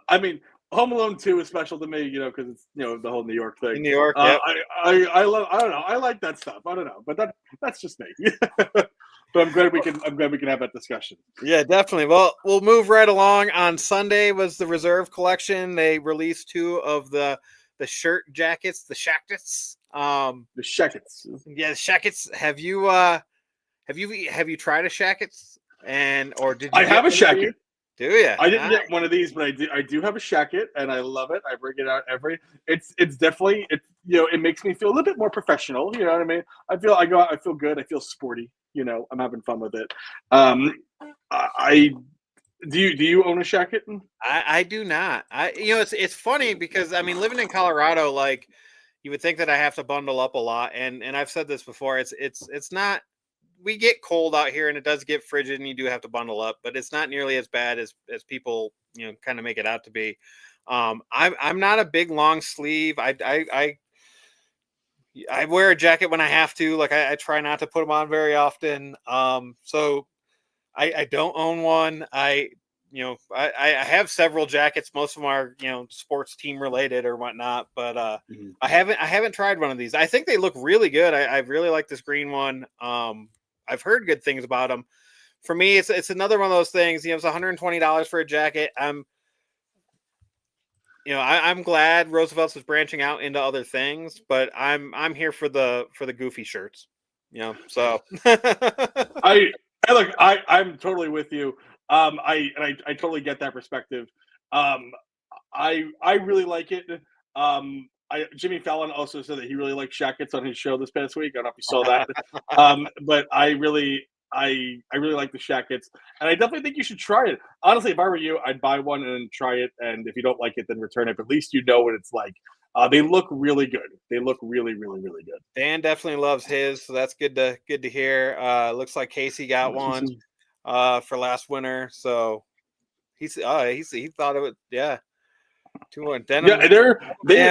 I mean, Home Alone 2 is special to me, because it's the whole New York thing. In New York, yep. I love. I don't know. I like that stuff. I don't know, but that's just me. But I'm glad we can have that discussion. Yeah, definitely. Well, we'll move right along. On Sunday was the Reserve collection. They released 2 of the shirt jackets, the shackets. The shackets. Yeah, the shackets. Have you tried a shackets? Or did you? I have a shacket. Do you? I didn't get one of these, but I do have a shacket, and I love it. I bring it out it's definitely it makes me feel a little bit more professional. You know what I mean? I go out, I feel good, I feel sporty. I'm having fun with it. Do you own a shacket? I do not. It's funny because I mean, living in Colorado, like you would think that I have to bundle up a lot, and I've said this before. It's not. We get cold out here and it does get frigid and you do have to bundle up, but it's not nearly as bad as people, kind of make it out to be. I'm not a big long sleeve. I wear a jacket when I have to, like I try not to put them on very often. So I don't own one. I have several jackets. Most of them are, sports team related or whatnot, but I haven't tried one of these. I think they look really good. I really like this green one. I've heard good things about them. For me, it's another one of those things. It's $120 for a jacket. I'm glad Roosevelt's is branching out into other things, but I'm here for the goofy shirts. So I'm totally with you. I totally get that perspective. I really like it. Jimmy Fallon also said that he really liked Shackets on his show this past week. I don't know if you saw that. But I really like the Shackets, and I definitely think you should try it. Honestly, if I were you, I'd buy one and try it, and if you don't like it, then return it. But at least you know what it's like. They look really good. They look really, really, really good. Dan definitely loves his, so that's good to hear. Looks like Casey got one for last winter, so he thought it would, yeah. 2-1 denim. Yeah,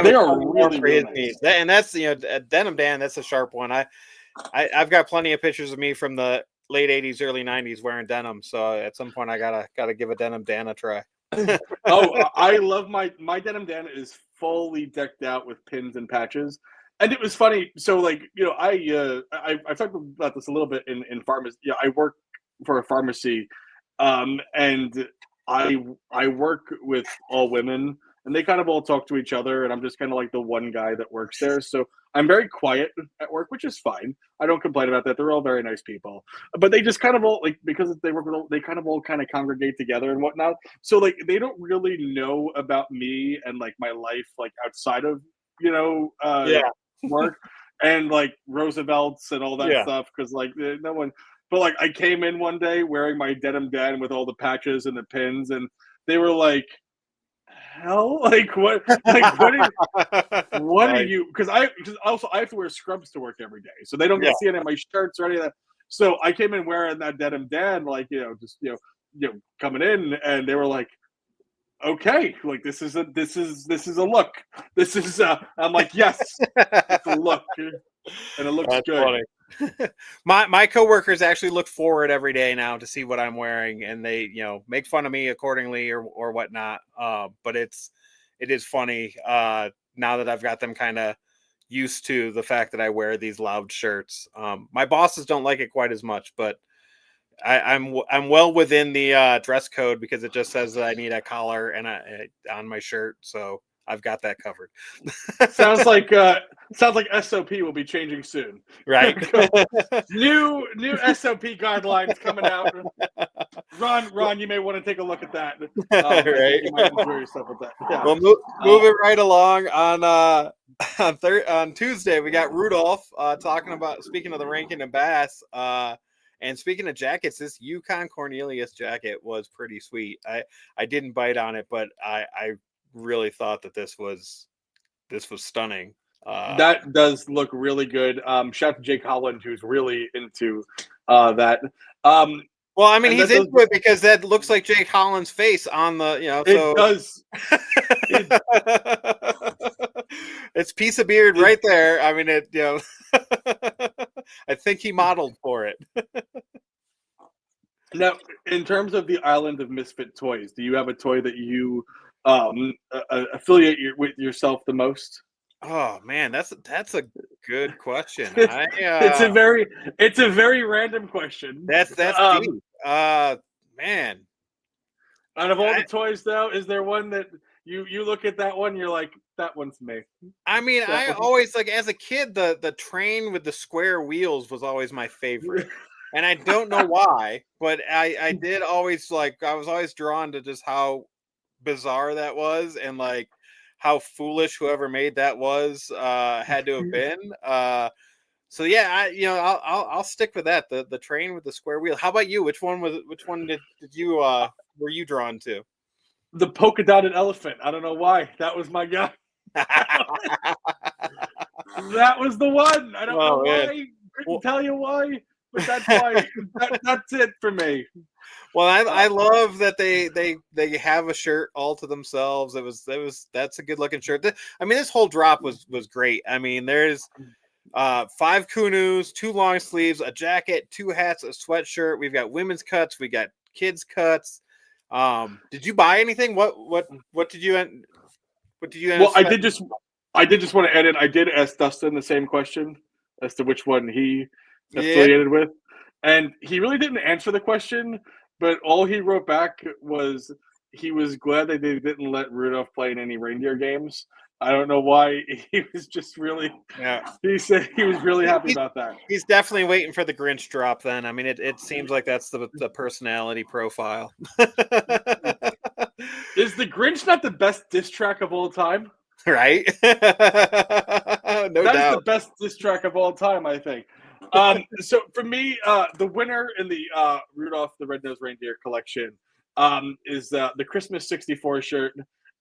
they are really, really nice. And that's, Denim Dan. That's a sharp one. I've got plenty of pictures of me from the late '80s, early '90s wearing denim. So at some point, I gotta give a Denim Dan a try. Oh, I love my Denim Dan is fully decked out with pins and patches, and it was funny. So like I talked about this a little bit in pharmacy. Yeah, I work for a pharmacy, and I work with all women, and they kind of all talk to each other, and I'm just kind of like the one guy that works there. So I'm very quiet at work, which is fine. I don't complain about that. They're all very nice people, but they just kind of all like, because they work with all, they kind of all kind of congregate together and whatnot. So like they don't really know about me and like my life like outside of work and like Roosevelt's and all that stuff, because like no one. But like I came in one day wearing my Denim Dan with all the patches and the pins, and they were like, hell, like what are you, because also I have to wear scrubs to work every day, so they don't get to see any of my shirts or any of that. So I came in wearing that Denim Dan, like just coming in, and they were like, okay, like this is a look, I'm like, yes, it's a look, and it looks That's good. Funny. my coworkers actually look forward every day now to see what I'm wearing, and they make fun of me accordingly or whatnot. But it is funny now that I've got them kind of used to the fact that I wear these loud shirts. My bosses don't like it quite as much, but I'm well within the dress code, because it just says that I need a collar and on my shirt, so I've got that covered. Sounds like SOP will be changing soon. Right. new SOP guidelines coming out. Ron, you may want to take a look at that. Right. You might enjoy yourself with that. Yeah. Well, moving right along on Tuesday, we got Rudolph speaking of the Rankin and Bass. And speaking of jackets, this Yukon Cornelius jacket was pretty sweet. I didn't bite on it, but I really thought that this was stunning. That does look really good. Shout out to Jake Holland, who's really into that. Well, I mean, he's into it because that looks like Jake Holland's face on the, It does. It's piece of beard right there. I mean, I think he modeled for it. Now, in terms of the Island of Misfit Toys, do you have a toy that you affiliate with yourself the most? Oh man, that's a good question. It's a very random question. That's deep. Man, out of all the toys, though, is there one that you look at that one, you're like, that one's me? I mean, I always, like, as a kid, the train with the square wheels was always my favorite. And I don't know why, but I did always, like, I was always drawn to just how bizarre that was, and like how foolish whoever made that was had to have been. So yeah, I'll stick with that. The train with the square wheel. How about you? Which one did you were you drawn to? The polka dotted elephant. I don't know why. That was my guy. That was the one. I don't know why. Couldn't tell you why, but that's why. That's it for me. Well, I love that they have a shirt all to themselves. That's a good looking shirt. I mean, this whole drop was great. I mean, there's 5 Kunus, 2 long sleeves, a jacket, 2 hats, a sweatshirt. We've got women's cuts, we got kids cuts. Did you buy anything? What did you end? Well, I did just want to edit. I did ask Dustin the same question as to which one he affiliated with, and he really didn't answer the question. But all he wrote back was he was glad that they didn't let Rudolph play in any reindeer games. I don't know why. He was just really. Yeah. He said he was really happy about that. He's definitely waiting for the Grinch drop then. I mean, it seems like that's the personality profile. Is the Grinch not the best diss track of all time? Right? No That is doubt. the best diss track of all time, I think. So for me, the winner in the Rudolph the Red-Nosed Reindeer collection is the Christmas '64 shirt.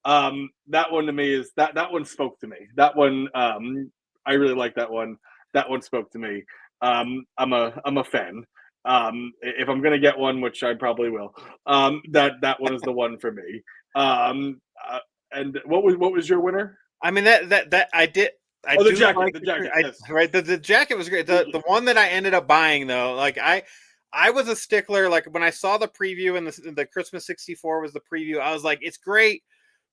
That one to me is that one spoke to me. That one I really like that one. That one spoke to me. I'm a fan. If I'm gonna get one, which I probably will, that one is the one for me. And what was your winner? I mean that I did. Oh, the do jacket. like The jacket. Yes. right. The jacket was great. The one that I ended up buying though, like I was a stickler. Like when I saw the preview and the Christmas '64 was the preview, I was like, it's great,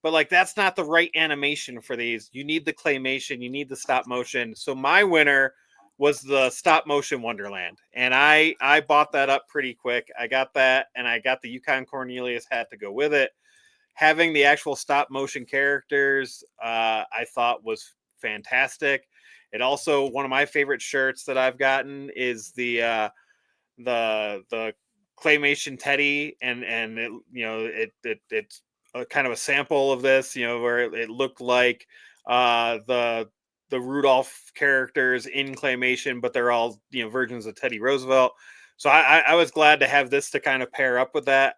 but like that's not the right animation for these. You need the claymation. You need the stop motion. So my winner was the stop motion Wonderland, and I bought that up pretty quick. I got that, and I got the Yukon Cornelius hat to go with it. Having the actual stop motion characters, I thought was fantastic. It also one of my favorite shirts that I've gotten is the claymation Teddy, and it, it's a kind of a sample of this, where it looked like the Rudolph characters in claymation, but they're all versions of Teddy Roosevelt. So I was glad to have this to kind of pair up with that.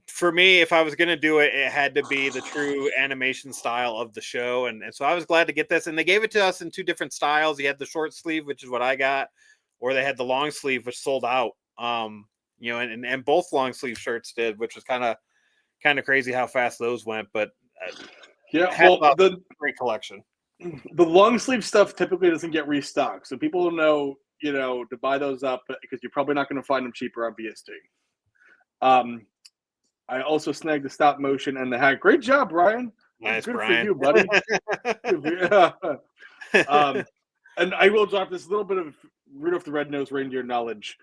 For me, if I was going to do it, it had to be the true animation style of the show. And so I was glad to get this. And they gave it to us in two different styles. You had the short sleeve, which is what I got, or they had the long sleeve, which sold out. And both long sleeve shirts did, which was kind of crazy how fast those went. But the great collection. The long sleeve stuff typically doesn't get restocked. So people know, to buy those up because you're probably not going to find them cheaper on BSD. I also snagged the stop motion and the hat. Great job, Brian. Nice, good Brian. for you, buddy. And I will drop this little bit of Rudolph the Red-Nosed Reindeer knowledge.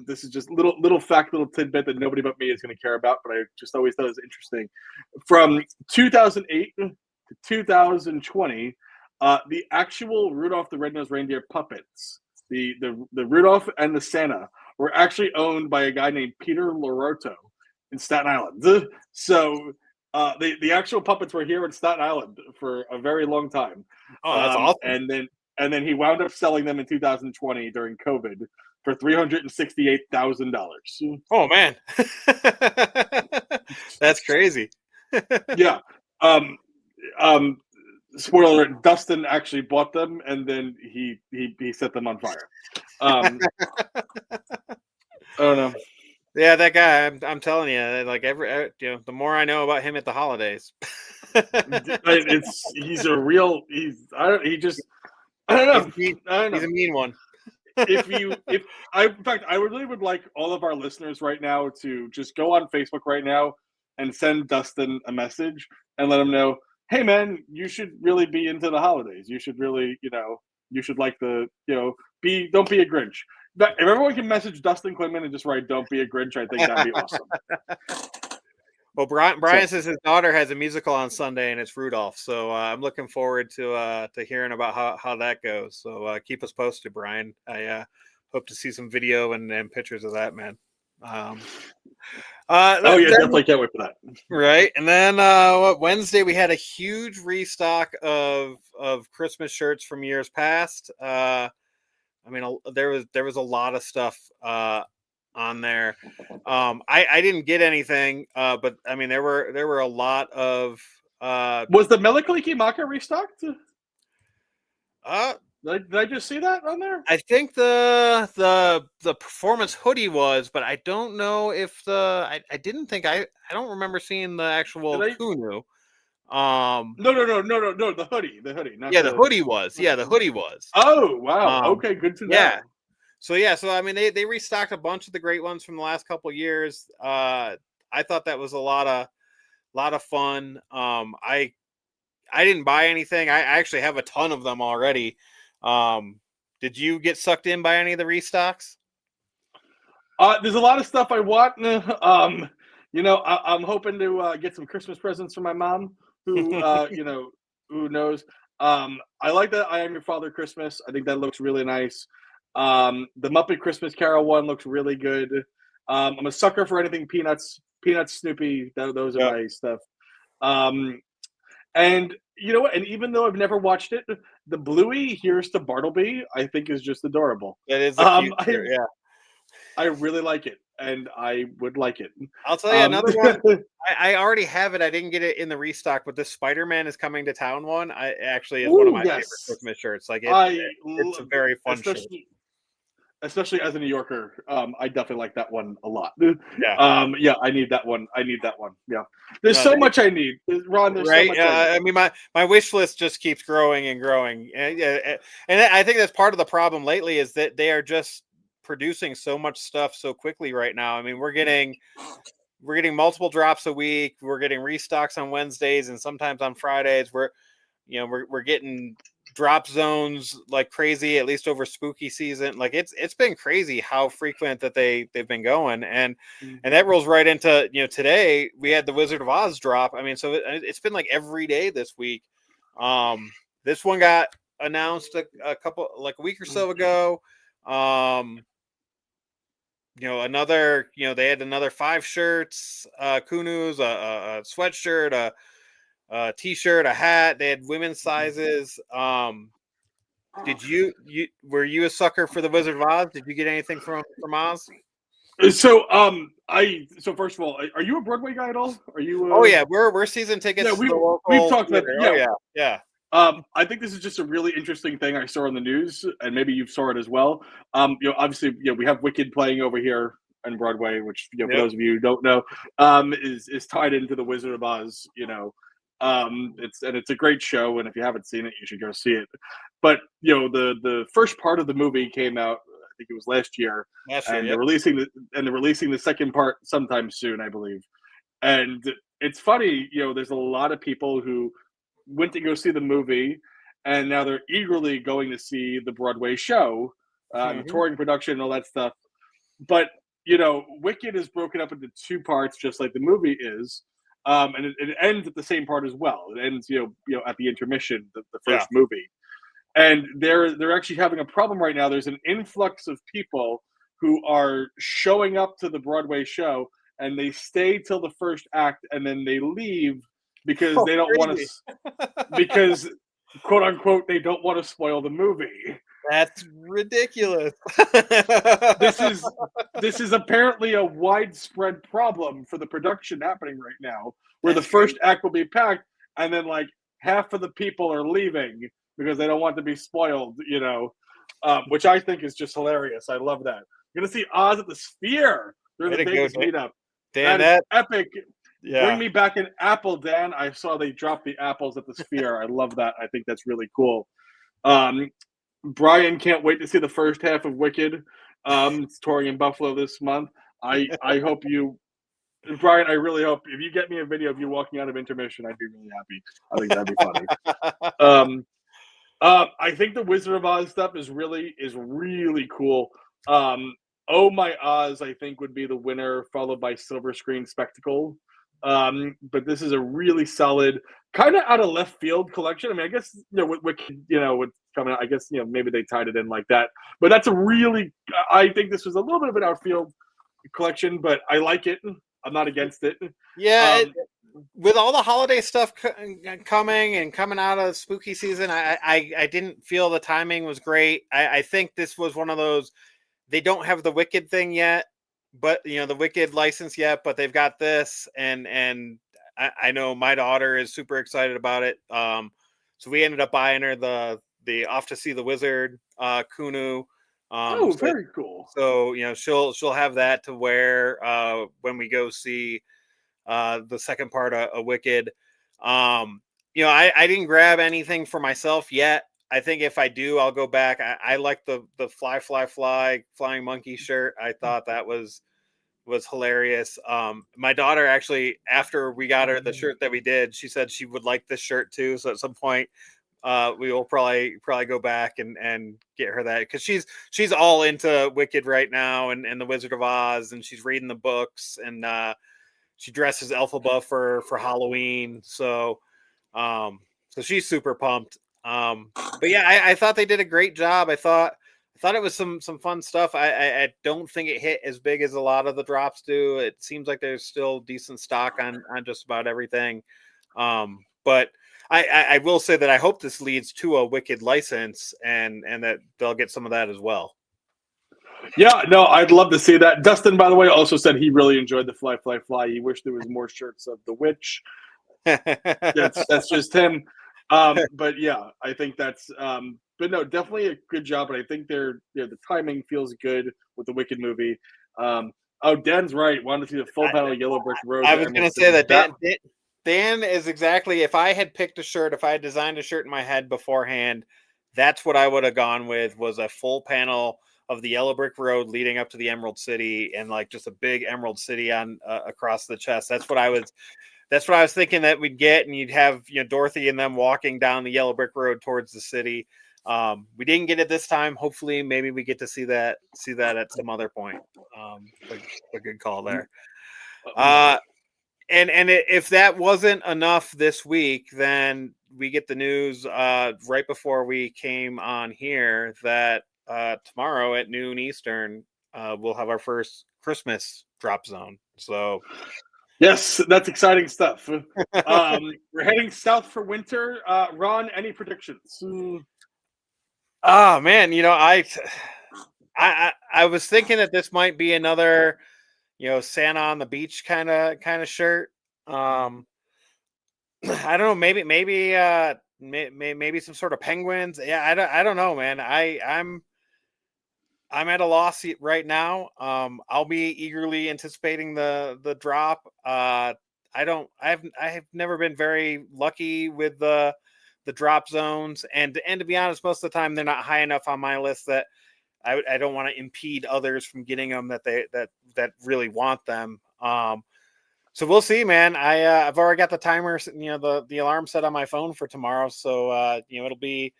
This is just little tidbit that nobody but me is going to care about, but I just always thought it was interesting. From 2008 to 2020, the actual Rudolph the Red-Nosed Reindeer puppets, the Rudolph and the Santa, were actually owned by a guy named Peter Lorotto in Staten Island. So the actual puppets were here in Staten Island for a very long time. Oh, that's awesome. And then he wound up selling them in 2020 during COVID for $368,000. Oh man, that's crazy. Yeah. Spoiler alert: Dustin actually bought them, and then he set them on fire. I don't know. Yeah, that guy. I'm telling you, like the more I know about him at the holidays, he's a real. I don't know. He's a mean one. In fact, I really would like all of our listeners right now to just go on Facebook right now and send Dustin a message and let him know, hey man, you should really be into the holidays. You should really, you should like don't be a Grinch. If everyone can message Dustin Quinlan and just write "Don't be a Grinch," I think that'd be awesome. Well, Brian says his daughter has a musical on Sunday and it's Rudolph, so I'm looking forward to hearing about how that goes. So keep us posted, Brian. I hope to see some video and pictures of that, man. Definitely can't wait for that. Right, and then Wednesday we had a huge restock of Christmas shirts from years past. I mean, there was a lot of stuff on there. I didn't get anything, but I mean, there were a lot of. Was the Mele Kalikimaka restocked? Did I just see that on there? I think the performance hoodie was, but I don't know if I don't remember seeing the actual Kunu. No, the hoodie. The hoodie was. Yeah, the hoodie was. Oh wow. Okay, good to know. Yeah. So I mean, they restocked a bunch of the great ones from the last couple of years. I thought that was a lot of fun. I didn't buy anything. I actually have a ton of them already. Did you get sucked in by any of the restocks? There's a lot of stuff I want. I'm hoping to get some Christmas presents for my mom. who who knows. I like that I Am Your Father Christmas. I think that looks really nice. The Muppet Christmas Carol one looks really good. I'm a sucker for anything Peanuts, Snoopy. Those are Yep. my stuff. And you know what? And even though I've never watched it, the Bluey Here's to Bartleby, I think is just adorable. That is a cute I shirt, yeah. I really like it, and I would like it. I'll tell you another one. I already have it. I didn't get it in the restock, but this Spider-Man is coming to town one. I actually is one of Ooh, my favorite yes. Christmas shirts. Like I it's a love, very fun shirt. especially as a New Yorker, I definitely like that one a lot. Yeah. Yeah, I need that one. Yeah, there's No, so much I need, Ron. There's so right? much. I I mean, my wish list just keeps growing and growing, and I think that's part of the problem lately is that they are just producing so much stuff so quickly right now. I mean, we're getting multiple drops a week. We're getting restocks on Wednesdays and sometimes on Fridays. We're getting drop zones like crazy, at least over spooky season. Like it's been crazy how frequent that they've been going, and that rolls right into today we had the Wizard of Oz drop. I mean, so it's been like every day this week. This one got announced a couple like a week or so ago. Another, they had another 5 shirts, Kunu's, a sweatshirt, a t-shirt, a hat. They had women's sizes. Did were you a sucker for the Wizard of Oz? Did you get anything from Oz? So first of all, are you a Broadway guy at all? Are you? Oh yeah, we're season tickets. Yeah, to the local we've talked about. theater. Yeah, Oh yeah. I think this is just a really interesting thing I saw on the news, and maybe you saw it as well. Obviously, we have Wicked playing over here on Broadway, which for those of you who don't know, is tied into the Wizard of Oz. It's a great show, and if you haven't seen it, you should go see it. But the first part of the movie came out, I think it was last year, and they're releasing the second part sometime soon, I believe. And it's funny, there's a lot of people who went to go see the movie, and now they're eagerly going to see the Broadway show, the touring production, and all that stuff. But Wicked is broken up into 2 parts, just like the movie is, and it ends at the same part as well. It ends, at the intermission, the first movie, and they're actually having a problem right now. There's an influx of people who are showing up to the Broadway show, and they stay till the first act, and then they leave because they don't want to, because quote unquote they don't want to spoil the movie. That's ridiculous. This is apparently a widespread problem for the production happening right now, where the first act will be packed, and then like half of the people are leaving because they don't want to be spoiled. Which I think is just hilarious. I love that. You're gonna see Oz at the Sphere during the Vegas meetup. Dan, that is epic. Yeah. Bring me back an apple, Dan. I saw they dropped the apples at the Sphere. I love that. I think that's really cool. Brian can't wait to see the first half of Wicked. It's touring in Buffalo this month. I hope you, Brian, I really hope if you get me a video of you walking out of intermission, I'd be really happy. I think that'd be funny. I think the Wizard of Oz stuff is really cool. Oh My Oz, I think, would be the winner, followed by Silver Screen Spectacle. But this is a really solid, kind of out of left field collection. I mean, I guess with coming out, I guess maybe they tied it in like that. But that's I think this was a little bit of an outfield collection, but I like it. I'm not against it. Yeah, with all the holiday stuff coming out of spooky season, I didn't feel the timing was great. I think this was one of those. They don't have the Wicked thing yet, but the Wicked license yet, but they've got this, and I know my daughter is super excited about it. So we ended up buying her the Off to See the Wizard Kunu. Very cool. So she'll have that to wear when we go see the second part of Wicked. I didn't grab anything for myself yet. I think if I do, I'll go back. I like the fly flying monkey shirt. I thought that was hilarious. My daughter actually, after we got her the shirt that we did, she said she would like this shirt too. So at some point, we will probably go back and get her that, because she's all into Wicked right now and the Wizard of Oz, and she's reading the books, and she dresses Elphaba for Halloween. So So she's super pumped. But yeah, I thought they did a great job. I thought it was some fun stuff. I don't think it hit as big as a lot of the drops do. It seems like there's still decent stock on just about everything. But I will say that I hope this leads to a Wicked license and that they'll get some of that as well. Yeah, no, I'd love to see that. Dustin, by the way, also said he really enjoyed the Fly, Fly, Fly. He wished there was more shirts of the witch. That's just him. But yeah, I think that's but no, definitely a good job. And I think the timing feels good with the Wicked movie. Dan's right. Wanted to see the full panel of Yellow Brick Road. I was going to say that Dan is exactly. If I had picked a shirt, if I had designed a shirt in my head beforehand, that's what I would have gone with. Was a full panel of the Yellow Brick Road leading up to the Emerald City, and like just a big Emerald City on across the chest. That's what I was thinking that we'd get, and you'd have Dorothy and them walking down the Yellow Brick Road towards the city. We didn't get it this time. Hopefully, maybe we get to see that at some other point. A good call there. And if that wasn't enough this week, then we get the news right before we came on here that tomorrow at noon Eastern, we'll have our first Christmas drop zone. So, yes, that's exciting stuff. We're heading south for winter. Ron, any predictions? Oh man, I was thinking that this might be another, Santa on the beach kind of shirt. I don't know, maybe some sort of penguins. Yeah, I don't know, man. I'm at a loss right now. I'll be eagerly anticipating the drop. I have never been very lucky with the drop zones, and to be honest, most of the time they're not high enough on my list that I don't want to impede others from getting them that really want them. So we'll see, man. I've already got the timer, the alarm set on my phone for tomorrow. So it'll be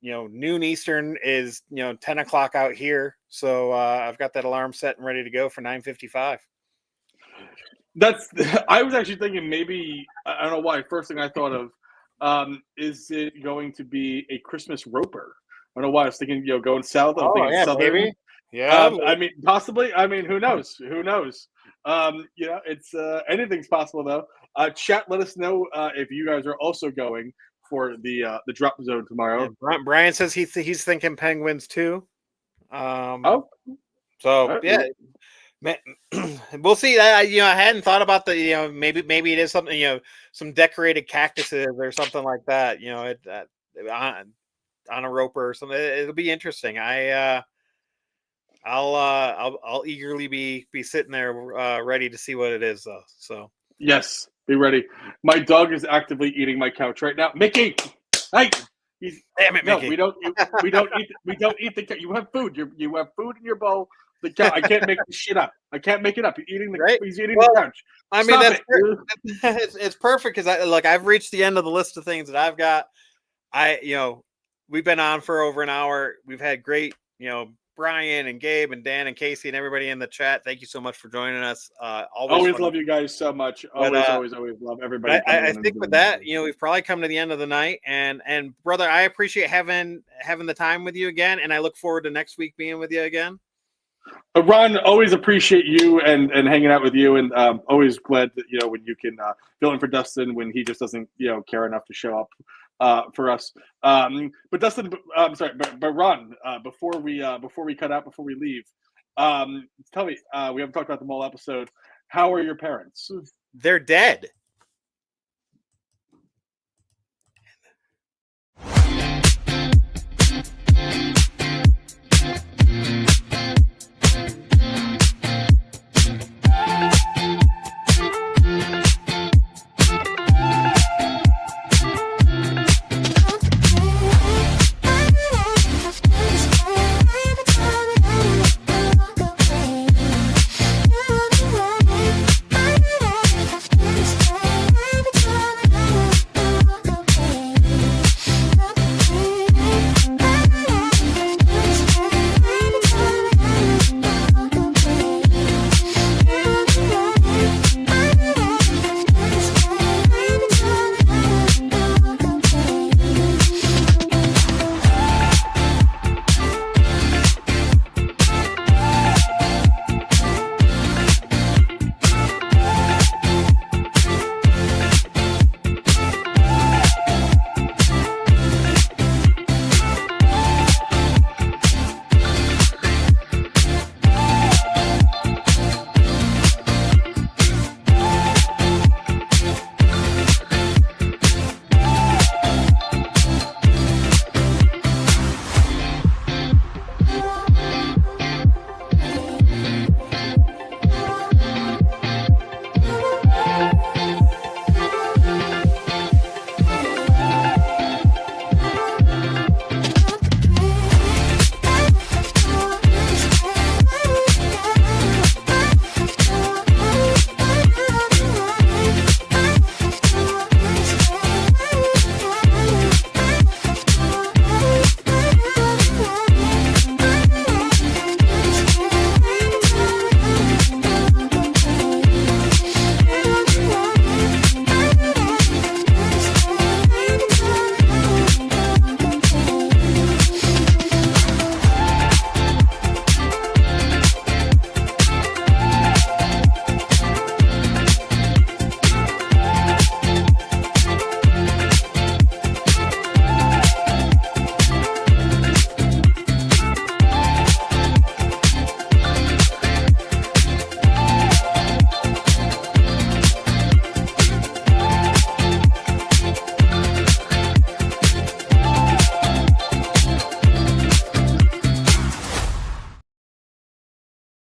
noon Eastern is 10 o'clock out here. So I've got that alarm set and ready to go for 9:55. I was actually thinking maybe, I don't know why, first thing I thought of is it going to be a Christmas roper? I don't know why I was thinking going south. I'm thinking southern. Maybe. Yeah. I mean, possibly. I mean, who knows? It's anything's possible though. Chat, let us know if you guys are also going for the drop zone tomorrow. Yeah, Brian says he's thinking penguins too. So right. Yeah. We'll see. I hadn't thought about the maybe it is something some decorated cactuses or something like that. On a roper or something. It'll be interesting. I'll eagerly be sitting there ready to see what it is though. So yes, be ready. My dog is actively eating my couch right now. Mickey, hey. Damn it, Mickey. No, we don't eat the couch. You have food. You have food in your bowl. The couch. I can't make this shit up. I can't make it up. He's eating the couch. I mean, it's perfect because I've reached the end of the list of things that I've got. We've been on for over an hour. We've had great, Brian and Gabe and Dan and Casey and everybody in the chat. Thank you so much for joining us. Always love you guys so much. Always love everybody. I think with that, we've probably come to the end of the night. And brother, I appreciate having the time with you again, and I look forward to next week being with you again. Ron, always appreciate you and hanging out with you, and always glad that when you can fill in for Dustin when he just doesn't care enough to show up for us. But Dustin, I'm sorry, but Ron, before we cut out, before we leave, tell me, we haven't talked about them all episode. How are your parents? They're dead.